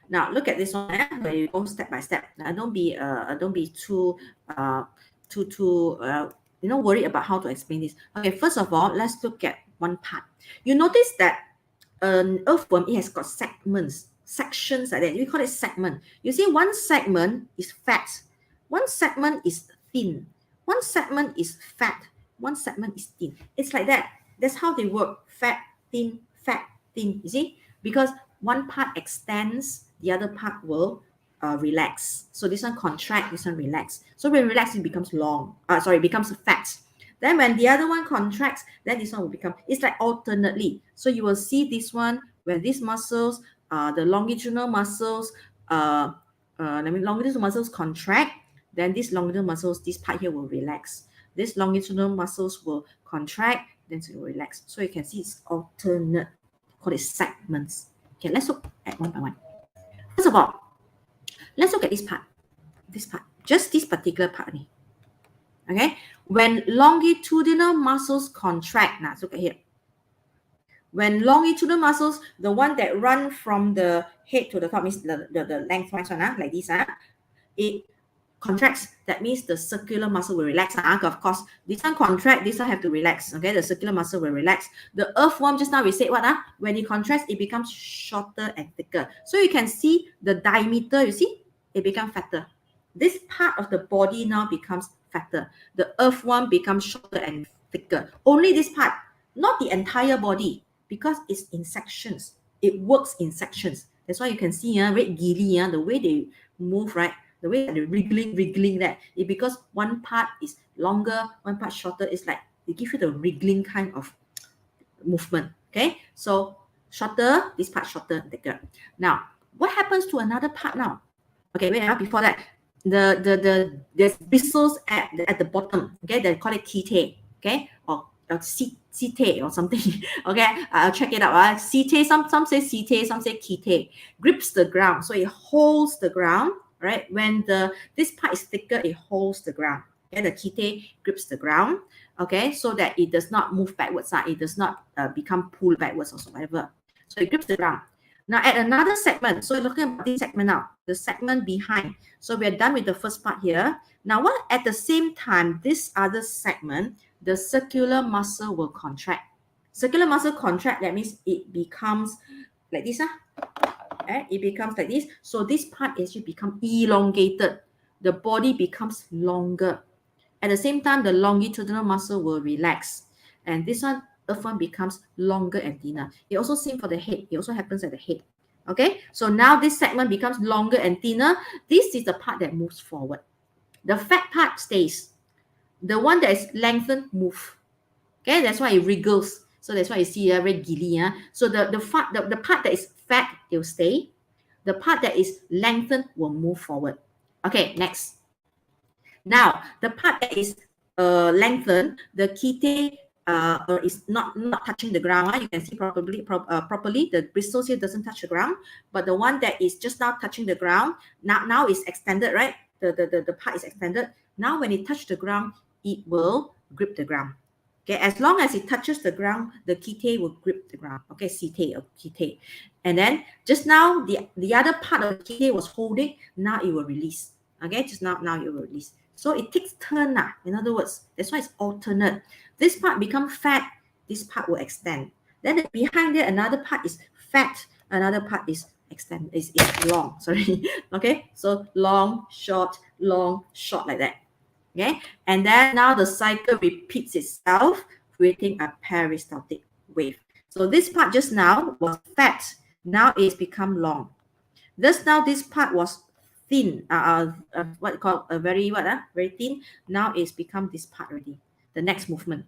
[SPEAKER 1] Now look at this one. Where you go step by step. Now, don't be too worried about how to explain this. Okay, first of all, let's look at one part. You notice that an earthworm, it has got segments, sections like that. We call it segment. You see, one segment is fat, one segment is thin, one segment is fat, one segment is thin. It's like that. That's how they work. Fat, thin, you see? Because one part extends, the other part will relax. So this one contract, this one relax. So when relax, it becomes it becomes fat. Then when the other one contracts, then this one will become, it's like alternately. So you will see this one, when these muscles, the longitudinal muscles, longitudinal muscles contract, then these longitudinal muscles, this part here will relax. These longitudinal muscles will contract, then it will relax. So you can see it's alternate, call it segments. Okay, let's look at one by one. First of all, let's look at this part, just this particular part. Okay, when longitudinal muscles contract, now let's look at here. When longitudinal muscles, the one that run from the head to the top, means the lengthwise one, like this, it contracts. That means the circular muscle will relax. Of course, this one contract, this one have to relax. Okay, the circular muscle will relax. The earthworm, just now we said what? When it contracts, it becomes shorter and thicker. So you can see the diameter, you see, it becomes fatter. This part of the body now becomes fatter. The earthworm becomes shorter and thicker. Only this part, not the entire body, because it's in sections. it works in sections. That's why you can see very gilly, the way they move, right? The way that they're wriggling that, it because one part is longer, one part shorter. It's like they give you the wriggling kind of movement. Okay, so shorter, this part shorter, thicker. Now, what happens to another part now? Okay, wait, before that, there's bristles at the bottom. Okay, they call it setae. Okay, or setae or something. Okay, I'll check it out. Setae, some say setae, some say setae. Grips the ground, so it holds the ground. Right, when this part is thicker, it holds the ground. Okay, the setae grips the ground. Okay, so that it does not move backwards. It does not become pulled backwards or whatever. So it grips the ground. Now at another segment, so looking at this segment now, the segment behind. So we are done with the first part here. Now what at the same time, this other segment, the circular muscle will contract. Circular muscle contract, that means it becomes like this. It becomes like this. So this part actually become elongated. The body becomes longer. At the same time, the longitudinal muscle will relax. And this one, Earthworm becomes longer and thinner. It also same for the head. It also happens at the head. Okay, so now this segment becomes longer and thinner. This is the part that moves forward. The fat part stays. The one that is lengthened move. Okay, that's why it wriggles. So that's why you see very gilly. So the part that is fat, it will stay. The part that is lengthened will move forward. Okay, next. Now, the part that is lengthened, the setae is not touching the ground. You can see properly, the bristles here doesn't touch the ground, but the one that is just now touching the ground, now is extended, right? The part is extended. Now, when it touches the ground, it will grip the ground. Okay, as long as it touches the ground, the setae will grip the ground. Okay, setae or setae. And then just now, the other part of the setae was holding. Now it will release. Okay, just now it will release. So it takes turn. In other words, that's why it's alternate. This part becomes fat. This part will extend. Then behind there, another part is fat. Another part is extend. Is long. Sorry. Okay, so long, short, like that. Okay, and then now the cycle repeats itself, creating a peristaltic wave. So this part just now was fat. Now it's become long. Just now this part was thin. What called a very thin. Now it's become this part already. The next movement.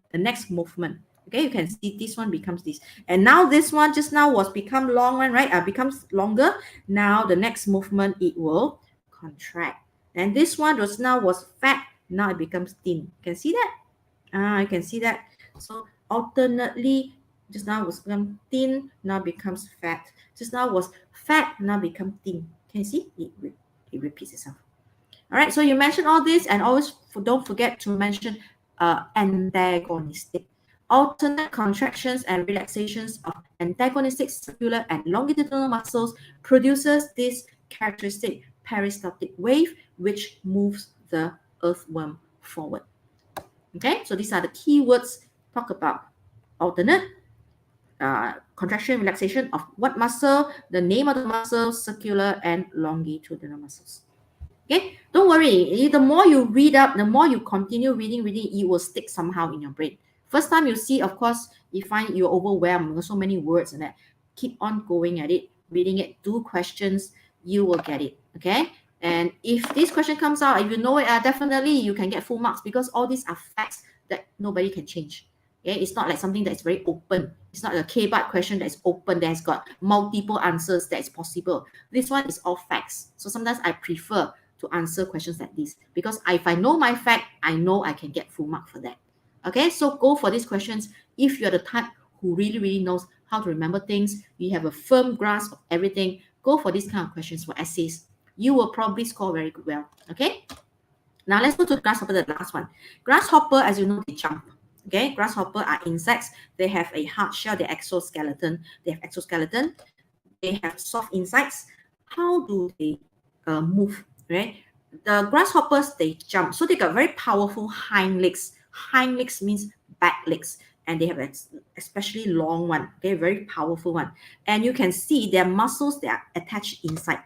[SPEAKER 1] Okay, you can see this one becomes this, and now this one just now was become long one, right? Becomes longer. Now the next movement it will contract, and this one was fat. Now it becomes thin. You can see that? I can see that. So alternately, just now was become thin, now becomes fat. Just now was fat, now become thin. Can you see? It repeats itself. All right, so you mentioned all this, and always don't forget to mention antagonistic. Alternate contractions and relaxations of antagonistic circular and longitudinal muscles produces this characteristic peristaltic wave, which moves the earthworm forward. Okay, so these are the key words. Talk about alternate, contraction, relaxation of what muscle, the name of the muscle, circular and longitudinal muscles. Okay, don't worry. The more you read up, the more you continue reading, it will stick somehow in your brain. First time you see, of course, you find you're overwhelmed. There's so many words and that. Keep on going at it, reading it, do questions, you will get it. Okay. And if this question comes out, if you know it, definitely you can get full marks because all these are facts that nobody can change. Okay? It's not like something that's very open. It's not a K-bar question that's open, that has got multiple answers that is possible. This one is all facts. So sometimes I prefer to answer questions like this because if I know my fact, I know I can get full mark for that. Okay, so go for these questions. If you're the type who really knows how to remember things, you have a firm grasp of everything, go for these kind of questions for essays. You will probably score very well. Okay, now let's go to grasshopper, the last one. Grasshopper, as you know, they jump. Okay, grasshopper are insects. They have a hard shell, the exoskeleton. They have exoskeleton. They have soft insides. How do they move? Right, the grasshoppers, they jump, so they got very powerful hind legs. Hind legs means back legs, and they have an especially long one. Okay, very powerful one, and you can see their muscles, they are attached inside.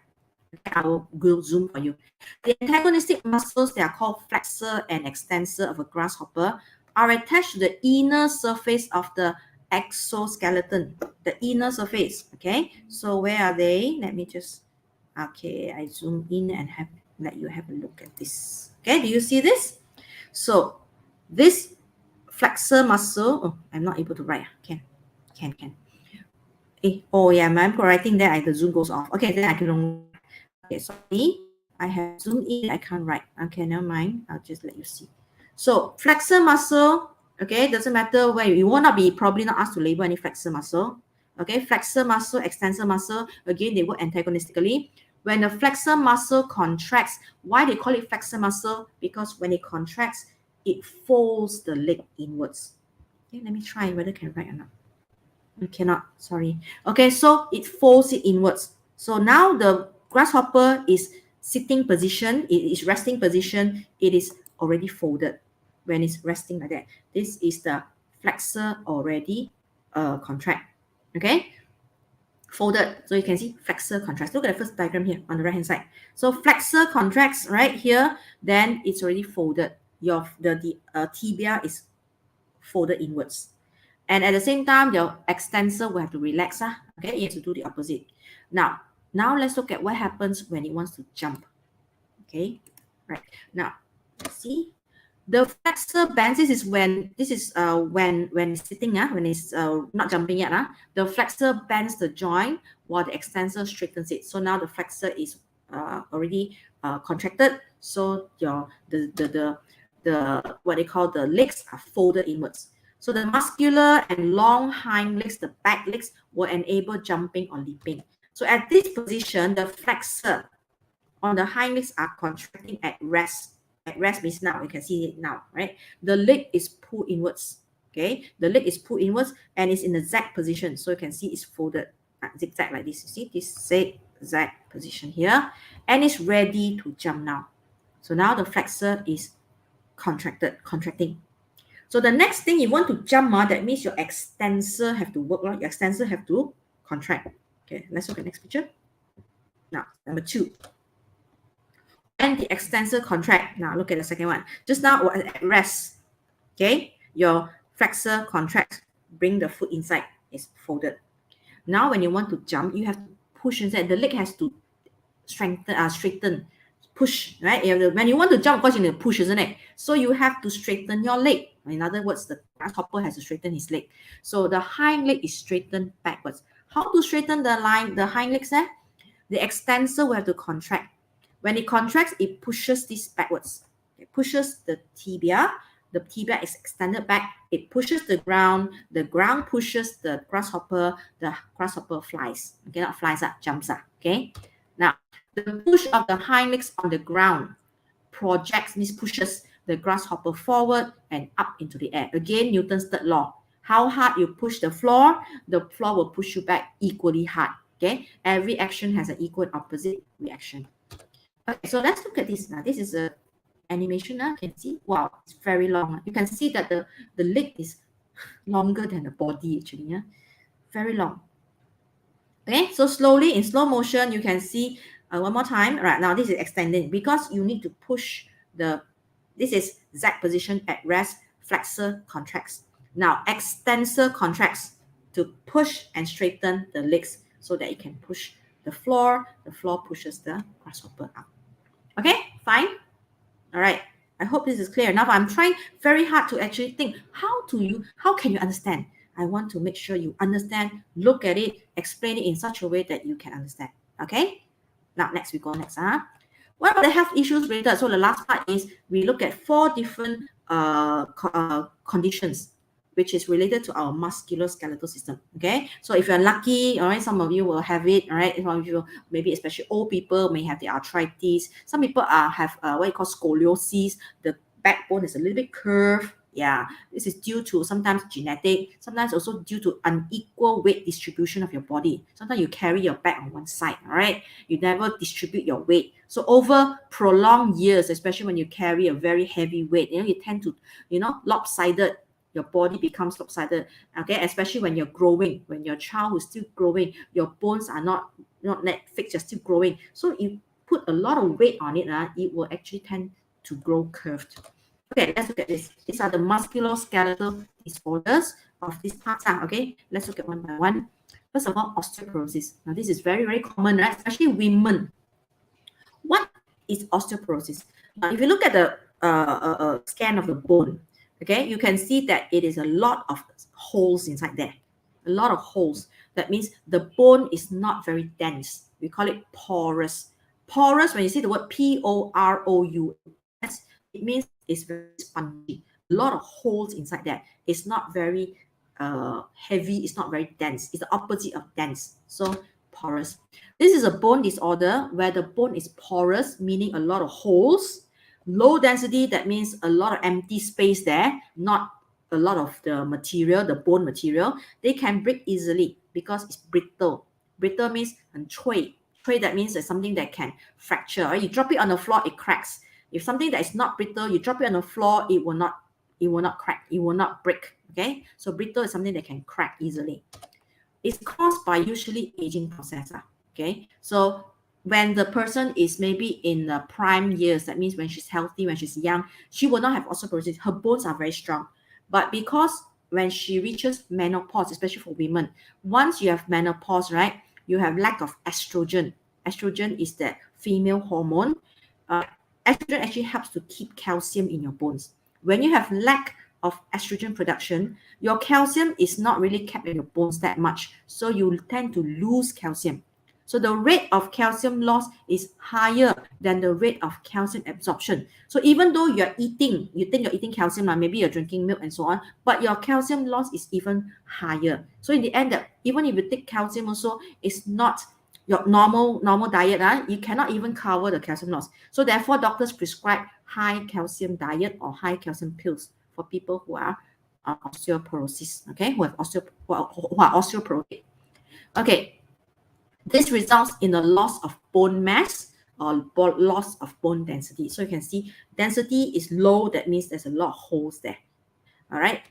[SPEAKER 1] Okay, I will zoom for you. The antagonistic muscles, they are called flexor and extensor of a grasshopper, are attached to the inner surface of the exoskeleton, the inner surface. Okay, so where are they? Let me just, okay, I zoom in and let you have a look at this. Okay, do you see this? So this flexor muscle, oh, I'm not able to write. Can. Oh yeah, I'm writing there, the zoom goes off. Okay, then I can, okay, sorry. I have zoomed in, I can't write. Okay, never mind. I'll just let you see. So flexor muscle, okay, doesn't matter where you will not be probably not asked to label any flexor muscle. Okay, flexor muscle, extensor muscle, again, they work antagonistically. When the flexor muscle contracts, why they call it flexor muscle? Because when it contracts, it folds the leg inwards. Okay, let me try whether I can write or not. I cannot, sorry. Okay, so it folds it inwards. So now the grasshopper is sitting position, it is resting position, it is already folded when it's resting like that. This is the flexor already contract. Okay, folded. So you can see flexor contracts. Look at the first diagram here on the right hand side. So flexor contracts right here, then it's already folded. The tibia is folded inwards. And at the same time, your extensor will have to relax. Okay, you have to do the opposite. Now let's look at what happens when it wants to jump. Okay, right. Now, see, the flexor bends. This is when it's sitting, when it's not jumping yet. The flexor bends the joint while the extensor straightens it. So now the flexor is already contracted. So the what they call the legs are folded inwards. So the muscular and long hind legs, the back legs, will enable jumping or leaping. So at this position, the flexor on the hind legs are contracting at rest. At rest means now, you can see it now, right? The leg is pulled inwards, okay? The leg is pulled inwards and it's in the Z position. So you can see it's folded, zigzag like this. You see this zigzag position here, and it's ready to jump now. So now the flexor is contracting. So the next thing you want to jump, that means your extensor have to work, right? Your extensor have to contract. Okay, let's look at the next picture. Now, number 2. And the extensor contract. Now, look at the second one. Just now, at rest, okay? Your flexor contracts, bring the foot inside, it's folded. Now, when you want to jump, you have to push inside. The leg has to straighten, push, right? When you want to jump, of course, you need to push, isn't it? So you have to straighten your leg. In other words, the grasshopper has to straighten his leg. So the hind leg is straightened backwards. How to straighten the hind legs there? The extensor will have to contract. When it contracts, it pushes this backwards. It pushes the tibia. The tibia is extended back. It pushes the ground pushes the grasshopper flies. Okay, not flies, jumps. Okay. Now, the push of the hind legs on the ground projects, means pushes the grasshopper forward and up into the air. Again, Newton's third law. How hard you push the floor will push you back equally hard. Okay, every action has an equal and opposite reaction. Okay, so let's look at this now. This is a animation now. You can see, wow, it's very long. You can see that the leg is longer than the body actually. Yeah, very long. Okay, so slowly in slow motion, you can see one more time. Right now, this is extending because you need to push this is Z position at rest, flexor contracts. Now, extensor contracts to push and straighten the legs so that it can push the floor pushes the grasshopper up. Okay, fine. All right. I hope this is clear. Now I'm trying very hard to actually think, how can you understand? I want to make sure you understand, look at it, explain it in such a way that you can understand. Okay? Now next we go next. What are the health issues related? So the last part is we look at 4 different conditions which is related to our musculoskeletal system. Okay, so if you're lucky, all right, some of you will have it. All right, some of you, maybe especially old people, may have the arthritis. Some people have what you call scoliosis. The backbone is a little bit curved. Yeah, this is due to sometimes genetic, sometimes also due to unequal weight distribution of your body. Sometimes you carry your back on one side, all right? You never distribute your weight. So over prolonged years, especially when you carry a very heavy weight, you tend to, lopsided. Your body becomes lopsided, okay? Especially when you're growing, when your child is still growing, your bones are not net fixed, you're still growing. So you put a lot of weight on it, it will actually tend to grow curved. Okay, let's look at this. These are the musculoskeletal disorders. of these parts. Okay, let's look at one by one. First of all, osteoporosis. Now, this is very, very common, right? Especially women. What is osteoporosis? Now, if you look at the scan of the bone, okay, you can see that it is a lot of holes inside there. A lot of holes. That means the bone is not very dense. We call it porous. Porous, when you see the word Porous, it means it's very spongy. A lot of holes inside there. It's not very heavy. It's not very dense. It's the opposite of dense. So porous. This is a bone disorder where the bone is porous, meaning a lot of holes. Low density, that means a lot of empty space there, not a lot of the material, the bone material. They can break easily because it's brittle. Brittle means 很脆. 脆, that means it's something that can fracture. Right? You drop it on the floor, it cracks. If something that is not brittle, you drop it on the floor, it will not crack, it will not break. Okay, so brittle is something that can crack easily. It's caused by usually aging process. Okay, so when the person is maybe in the prime years, that means when she's healthy, when she's young, she will not have osteoporosis. Her bones are very strong. But because when she reaches menopause, especially for women, once you have menopause, right, you have lack of estrogen. Estrogen is the female hormone. Estrogen actually helps to keep calcium in your bones. When you have lack of estrogen production, your calcium is not really kept in your bones that much. So you tend to lose calcium. So the rate of calcium loss is higher than the rate of calcium absorption. So even though you're eating, you think you're eating calcium, maybe you're drinking milk and so on, but your calcium loss is even higher. So in the end, that even if you take calcium also, it's not your normal diet. You cannot even cover the calcium loss. So therefore, doctors prescribe high calcium diet or high calcium pills for people who are osteoporosis, okay, who are osteoporotic. Okay. This results in a loss of bone mass or loss of bone density. So you can see density is low. That means there's a lot of holes there. All right.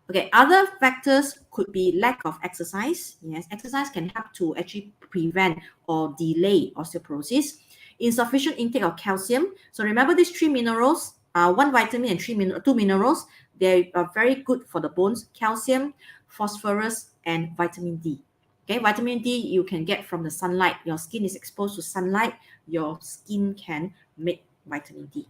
[SPEAKER 1] Okay. Other factors could be lack of exercise. Yes, exercise can help to actually prevent or delay osteoporosis. Insufficient intake of calcium. So remember these three minerals, one vitamin and two minerals. They are very good for the bones: calcium, phosphorus, and vitamin D. Okay, vitamin D you can get from the sunlight. Your skin is exposed to sunlight, your skin can make vitamin D.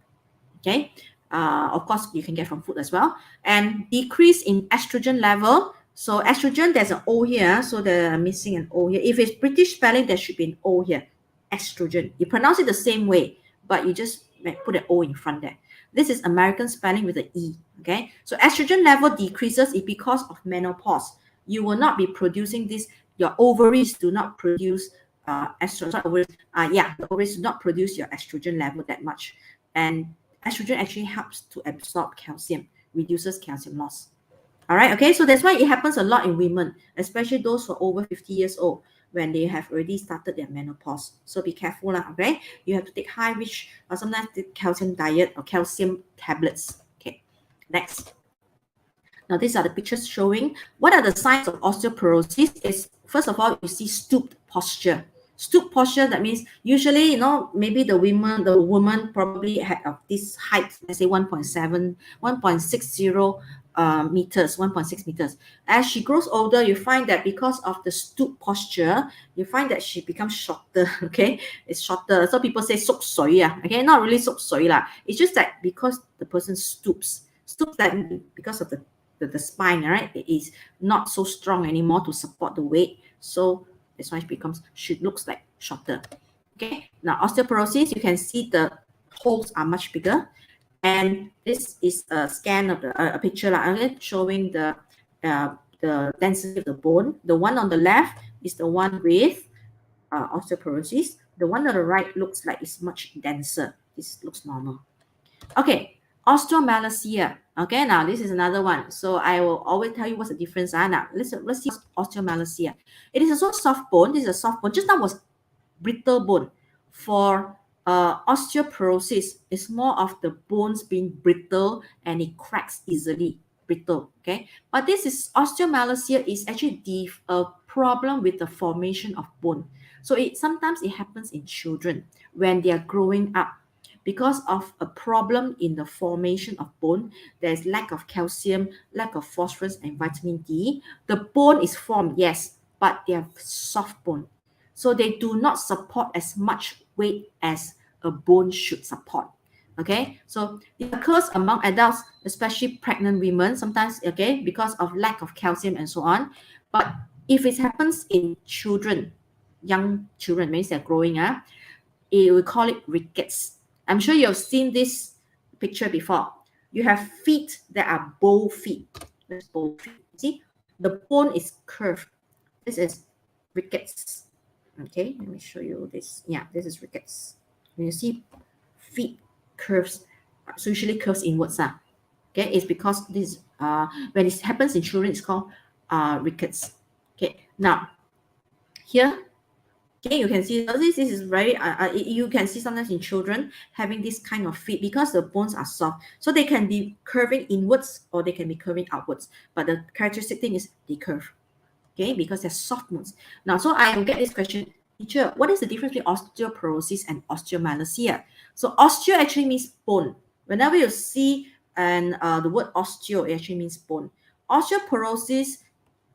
[SPEAKER 1] Okay, of course you can get from food as well. And decrease in estrogen level. So estrogen, there's an O here, so they're missing an O here. If it's British spelling, there should be an O here. Estrogen. You pronounce it the same way, but you just put an O in front there. This is American spelling with an E. Okay, so estrogen level decreases because of menopause. You will not be producing this. Your ovaries do not produce estrogen. The ovaries do not produce your estrogen level that much. And estrogen actually helps to absorb calcium, reduces calcium loss. All right, okay, so that's why it happens a lot in women, especially those who are over 50 years old when they have already started their menopause. So be careful, okay? You have to take high-rich or sometimes calcium diet or calcium tablets. Okay, next. Now, these are the pictures showing what are the signs of osteoporosis. Is first of all, you see stooped posture. Stooped posture, that means usually, maybe the woman probably had of this height, let's say 1.7, 1.60 meters, 1.6 meters. As she grows older, you find that because of the stoop posture, you find that she becomes shorter, okay? It's shorter. So people say sok sui, okay? Not really sok sui lah. It's just that because the person stoops that because of the spine, right? It is not so strong anymore to support the weight. So that's why she looks like shorter. Okay. Now osteoporosis, you can see the holes are much bigger. And this is a scan of a picture showing the density of the bone. The one on the left is the one with osteoporosis. The one on the right looks like it's much denser. This looks normal. Okay. Osteomalacia. Okay, now this is another one. So I will always tell you what's the difference. Now let's see osteomalacia. It is also soft bone. This is a soft bone. Just now was brittle bone. For osteoporosis, it's more of the bones being brittle and it cracks easily. Brittle. Okay, but this is osteomalacia is actually a problem with the formation of bone. So sometimes it happens in children when they are growing up. because of a problem in the formation of bone. There's lack of calcium, lack of phosphorus and vitamin D. The bone is formed, yes, but they are soft bone. So they do not support as much weight as a bone should support. Okay, so it occurs among adults, especially pregnant women, sometimes, okay, because of lack of calcium and so on. But if it happens in children, young children, means they're growing, we call it rickets. I'm sure you've seen this picture before. You have feet that are bow feet. That's bow feet. See, the bone is curved. This is rickets. Okay, let me show you this. Yeah, this is rickets. When you see feet curves, so usually curves inwards. Okay, it's because this when it happens in children, it's called rickets. Okay, now here, okay, you can see this is very you can see sometimes in children having this kind of feet because the bones are soft, so they can be curving inwards or they can be curving outwards, but the characteristic thing is they curve. Okay, because they're soft bones. Now, so I will get this question, teacher, what is the difference between osteoporosis and osteomalacia? So osteo actually means bone. Whenever you see the word osteo, it actually means bone. Osteoporosis,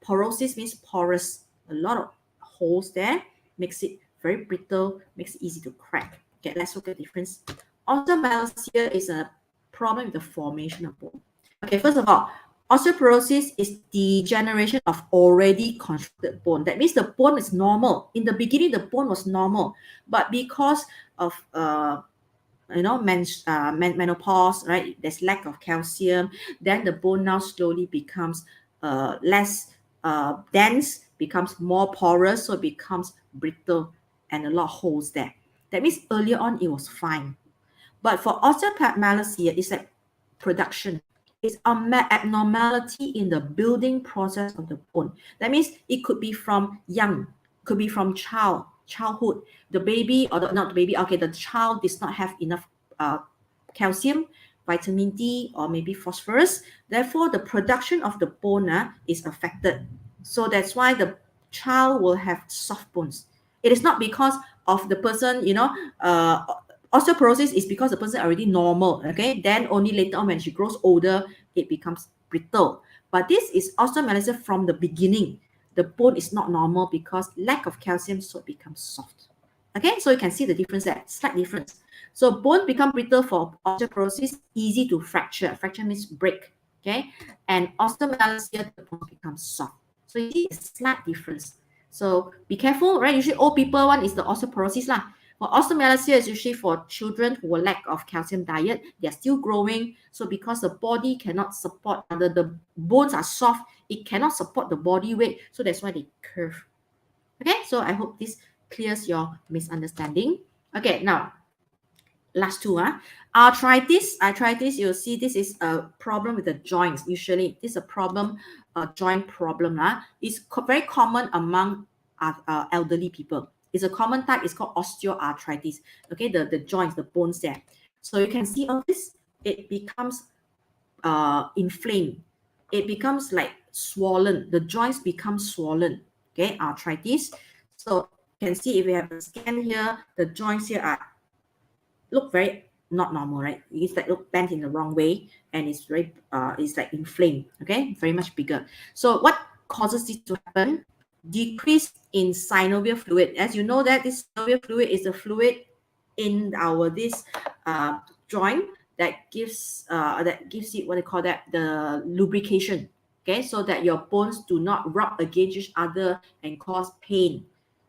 [SPEAKER 1] porosis means porous, a lot of holes there, makes it very brittle, makes it easy to crack. Okay, let's look at the difference. Osteomalacia is a problem with the formation of bone. Okay, first of all, osteoporosis is degeneration of already constructed bone. That means the bone is normal. In the beginning, the bone was normal, but because of menopause, right? There's lack of calcium. Then the bone now slowly becomes less dense, becomes more porous, so it becomes brittle and a lot of holes there. That means earlier on it was fine, but for osteomalacia, it's like production. It's an abnormality in the building process of the bone. That means it could be from young, could be from childhood. The baby or not the baby, okay, the child does not have enough calcium, vitamin D, or maybe phosphorus. Therefore, the production of the bone is affected. So that's why the child will have soft bones. It is not because of the person, osteoporosis is because the person already normal, okay? Then only later on when she grows older, it becomes brittle. But this is osteomalacia from the beginning. The bone is not normal because lack of calcium, so it becomes soft. Okay, so you can see the difference there, slight difference. So bone become brittle for osteoporosis, easy to fracture. Fracture means break, okay? And osteomalacia, the bone becomes soft. So you see a slight difference. So be careful, right? Usually old people one is the osteoporosis lah. For osteomalacia is usually for children who will lack of calcium diet. They're still growing. So because the body cannot support, the bones are soft, it cannot support the body weight. So that's why they curve. Okay, so I hope this clears your misunderstanding. Okay, now, last two. Arthritis, you'll see this is a problem with the joints. Usually, this is a problem, a joint problem. It's very common among elderly people. It's a common type. It's called osteoarthritis. Okay, the joints, the bones there. So you can see all this. It becomes inflamed. It becomes like swollen. The joints become swollen. Okay, arthritis. So you can see if we have a scan here, the joints here look very not normal, right? It's like look bent in the wrong way, and it's very it's like inflamed. Okay, very much bigger. So what causes this to happen? Decrease in synovial fluid. As you know that this synovial fluid is the fluid in our this joint that gives it what they call that, the lubrication. Okay, so that your bones do not rub against each other and cause pain,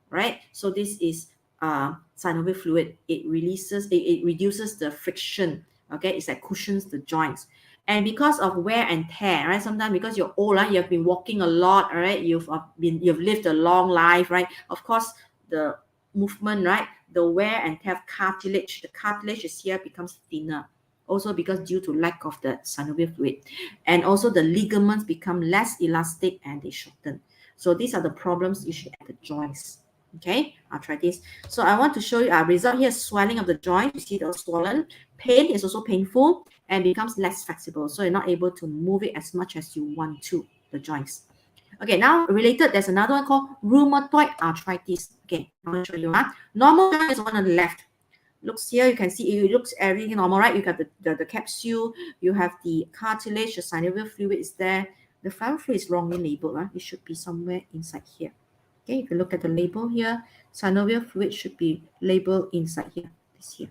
[SPEAKER 1] right? So this is synovial fluid. It reduces the friction. Okay, it's like cushions the joints. And because of wear and tear, right? Sometimes because you're old, you have been walking a lot, all right? You've lived a long life, right? Of course, the movement, right? The wear and tear of cartilage. The cartilage is here becomes thinner. Also because due to lack of the synovial fluid. And also the ligaments become less elastic and they shorten. So these are the problems usually at the joints. Okay, arthritis. So I want to show you our result here, swelling of the joint. You see those swollen. Pain is also painful and becomes less flexible. So you're not able to move it as much as you want to, the joints. Okay, now related, there's another one called rheumatoid arthritis. Okay, I'm going to show you. Normal joint is the one on the left. looks here, you can see it looks everything normal, right? You got the capsule, you have the cartilage, the synovial fluid is there. The synovial fluid is wrongly labeled, right? It should be somewhere inside here. Okay, if you look at the label here, synovial fluid should be labeled inside here. This here.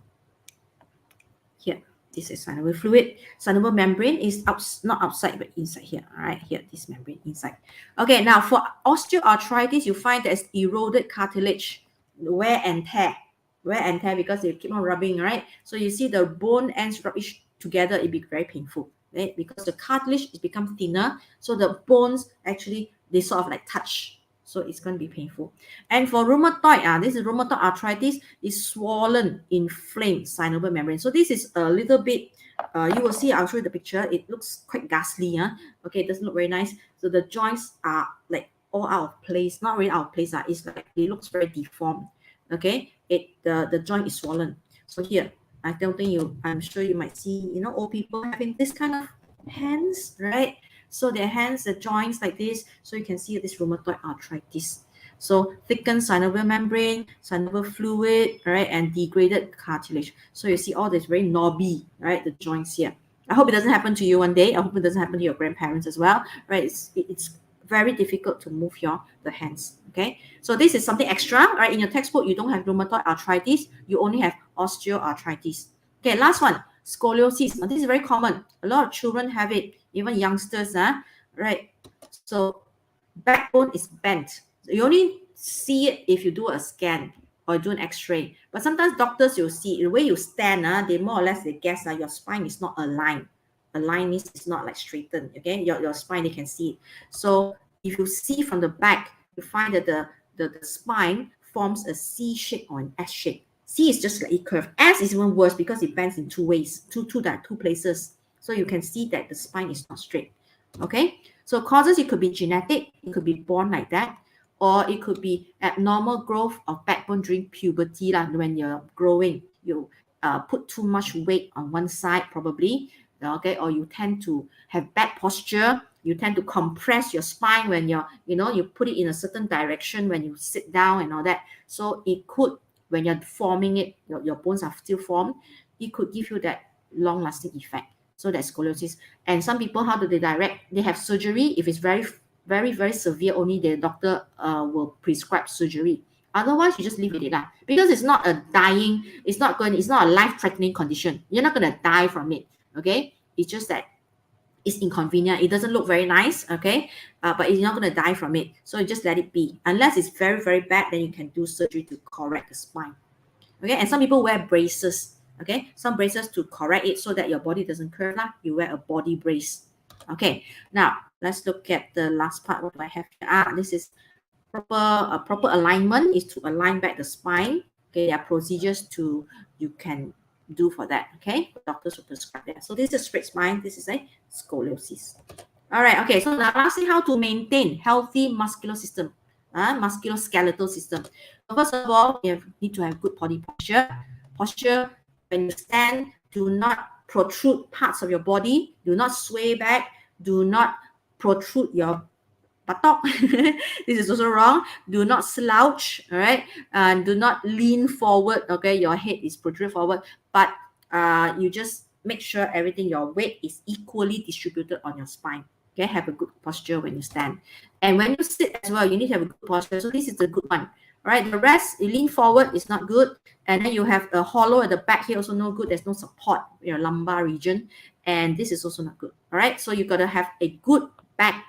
[SPEAKER 1] Here, this is synovial fluid. Synovial membrane is not outside, but inside here. All right, here, this membrane inside. Okay, now for osteoarthritis, you find there's eroded cartilage, wear and tear. Wear and tear because they keep on rubbing, right? So you see the bone ends rub each together, it'd be very painful, right? Because the cartilage is become thinner, so the bones actually, they sort of like touch. So it's going to be painful. And for rheumatoid, this is rheumatoid arthritis, is swollen, inflamed synovial membrane. So this is a little bit, you will see, I'll show you the picture. It looks quite ghastly. Okay, it doesn't look very nice. So the joints are like all out of place. Not really out of place. It's like, it looks very deformed. Okay, the joint is swollen. So here, I don't think I'm sure you might see, old people having this kind of hands, right? So their hands, the joints like this, so you can see this rheumatoid arthritis. So thickened synovial membrane, synovial fluid, right, and degraded cartilage. So you see all this very knobby, right, the joints here. I hope it doesn't happen to you one day. I hope it doesn't happen to your grandparents as well, right? It's very difficult to move the hands, okay? So this is something extra, right? In your textbook, you don't have rheumatoid arthritis. You only have osteoarthritis. Okay, last one, scoliosis. Now, this is very common. A lot of children have it, even youngsters, right? So backbone is bent. You only see it if you do a scan or do an x-ray. But sometimes doctors, you'll see the way you stand, they more or less, they guess that your spine is not aligned. Aligned means it's not like straightened, okay? Your spine, they can see it. So if you see from the back, you find that the spine forms a C shape or an S shape. C is just slightly curved. S is even worse because it bends in two ways, two places. So you can see that the spine is not straight. Okay? So causes, it could be genetic, it could be born like that, or it could be abnormal growth of backbone during puberty. When you're growing, you put too much weight on one side probably, okay? Or you tend to have bad posture. You tend to compress your spine when you put it in a certain direction when you sit down and all that. So it could, when you're forming it, your bones are still formed, it could give you that long-lasting effect. So that's scoliosis. And some people, how do they direct? They have surgery. If it's very, very, very severe, only the doctor will prescribe surgery. Otherwise, you just leave it because it's not a dying, it's not a life-threatening condition. You're not going to die from it, okay? It's just that it's inconvenient. It doesn't look very nice, okay? But you're not going to die from it. So you just let it be. Unless it's very, very bad, then you can do surgery to correct the spine. Okay, and some people wear braces, okay? Some braces to correct it so that your body doesn't curve. You wear a body brace. Okay, now let's look at the last part. What do I have here? This is proper alignment is to align back the spine. Okay, there are procedures you can do for that. Okay, doctors will prescribe that. So this is a straight spine. This is a scoliosis. All right. Okay. So now lastly, how to maintain healthy muscular system, musculoskeletal system. So first of all, you need to have good body posture. Posture when you stand, do not protrude parts of your body. Do not sway back. Do not protrude your buttock. This is also wrong. Do not slouch, all right? And do not lean forward, okay? Your head is protruded forward, but you just make sure your weight is equally distributed on your spine. Okay, have a good posture when you stand. And when you sit as well, you need to have a good posture. So this is the good one. All right, the rest, you lean forward, is not good. And then you have a hollow at the back here, also no good. There's no support in your lumbar region. And this is also not good. All right, so you got to have a good back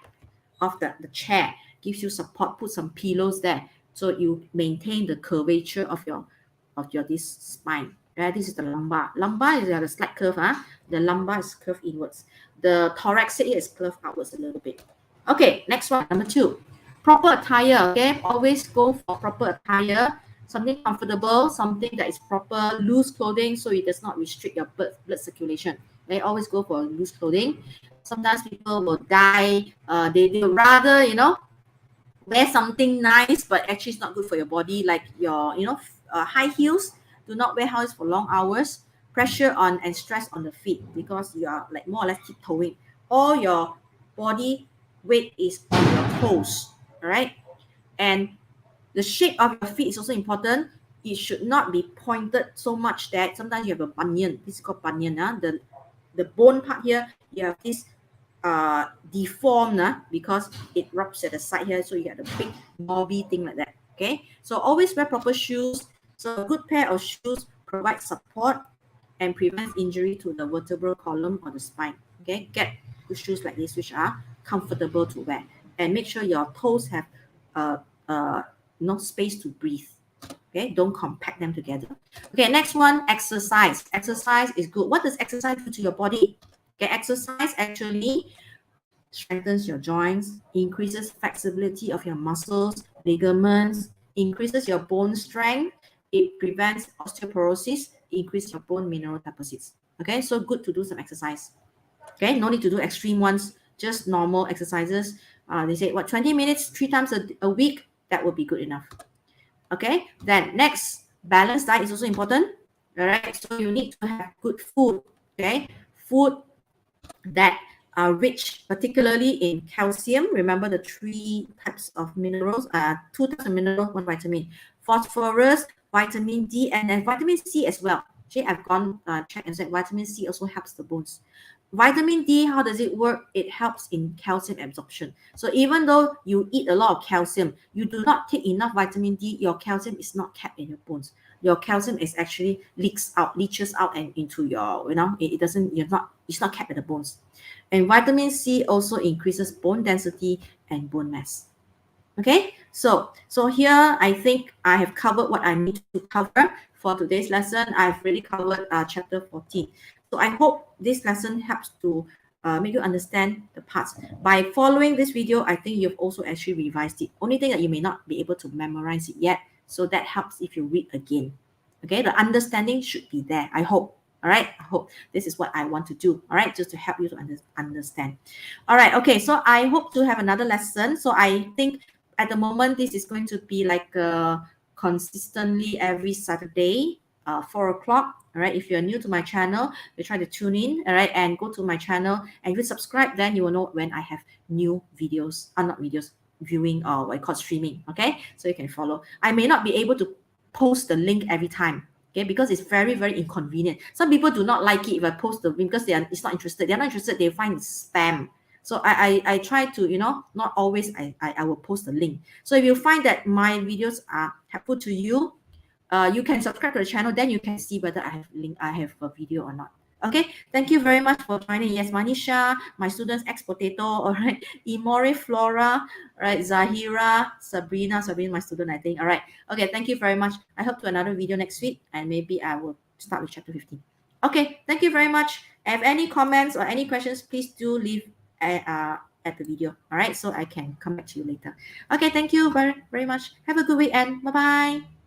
[SPEAKER 1] of the chair. Gives you support. Put some pillows there. So you maintain the curvature of your this spine. Right? This is the lumbar. Lumbar is a slight curve. The lumbar is curved inwards. The thoracic is curved outwards a little bit. Okay, next one, number 2. Proper attire. Okay, always go for proper attire. Something comfortable, something that is proper, loose clothing, so it does not restrict your blood circulation. They always go for loose clothing. Sometimes people will die. They rather, wear something nice, but actually it's not good for your body, like your, high heels. Do not wear high heels for long hours. Pressure on and stress on the feet because you are like more or less tiptoeing. All your body weight is on your toes, all right? And the shape of your feet is also important. it should not be pointed so much that sometimes you have a bunion. This is called bunion. The bone part here, you have this deformed because it rubs at the side here, so you get a big knobby thing like that. Okay, so always wear proper shoes. So a good pair of shoes provides support and prevents injury to the vertebral column or the spine. Okay, get good shoes like this which are comfortable to wear, and make sure your toes have uh, uh, no space to breathe. Okay, don't compact them together. Okay, next one, exercise. Exercise is good. What does exercise do to your body? Okay, exercise actually strengthens your joints, increases flexibility of your muscles, ligaments, increases your bone strength. It prevents osteoporosis, increase your bone mineral deposits. Okay, so good to do some exercise. Okay, no need to do extreme ones, just normal exercises. They say what, 20 minutes, 3 times a week, that would be good enough. Okay, then next, balanced diet is also important. All right, so you need to have good food. Okay, food that are rich particularly in calcium. Remember the 3 types of minerals, 2 types of minerals, 1 vitamin. Phosphorus, vitamin D, and then vitamin C as well. Actually, I've gone check and said vitamin C also helps the bones. Vitamin D, how does it work? It helps in calcium absorption. So even though you eat a lot of calcium, you do not take enough vitamin D, your calcium is not kept in your bones. Your calcium is actually leaches out and into your, it doesn't, it's not kept in the bones. And vitamin C also increases bone density and bone mass. Okay, so here I think I have covered what I need to cover for today's lesson. I've really covered chapter 14. So I hope this lesson helps to make you understand the parts. By following this video, I think you've also actually revised it. Only thing that you may not be able to memorize it yet. So that helps if you read again. Okay, the understanding should be there, I hope. All right, I hope this is what I want to do. All right, just to help you to understand. All right, okay, so I hope to have another lesson. So I think at the moment, this is going to be like consistently every Saturday, 4 o'clock. All right, if you're new to my channel, you try to tune in, all right, and go to my channel. And if you subscribe, then you will know when I have new videos, not videos, viewing or what I call streaming. Okay, so you can follow. I may not be able to post the link every time. Okay, because it's very, very inconvenient. Some people do not like it if I post the link because it's not interested. They're not interested. They find it spam. So I try to, not always I will post the link. So if you find that my videos are helpful to you, you can subscribe to the channel. Then you can see whether I have a video or not. Okay, thank you very much for joining. Yes, Manisha, my students, Ex-Potato, all right, Imore Flora, all right, Zahira, Sabrina, my student, I think. All right, okay, thank you very much. I hope to another video next week, and maybe I will start with chapter 15. Okay, thank you very much. Have any comments or any questions, please do leave at the video. All right, so I can come back to you later. Okay, thank you very, very much. Have a good weekend. Bye-bye.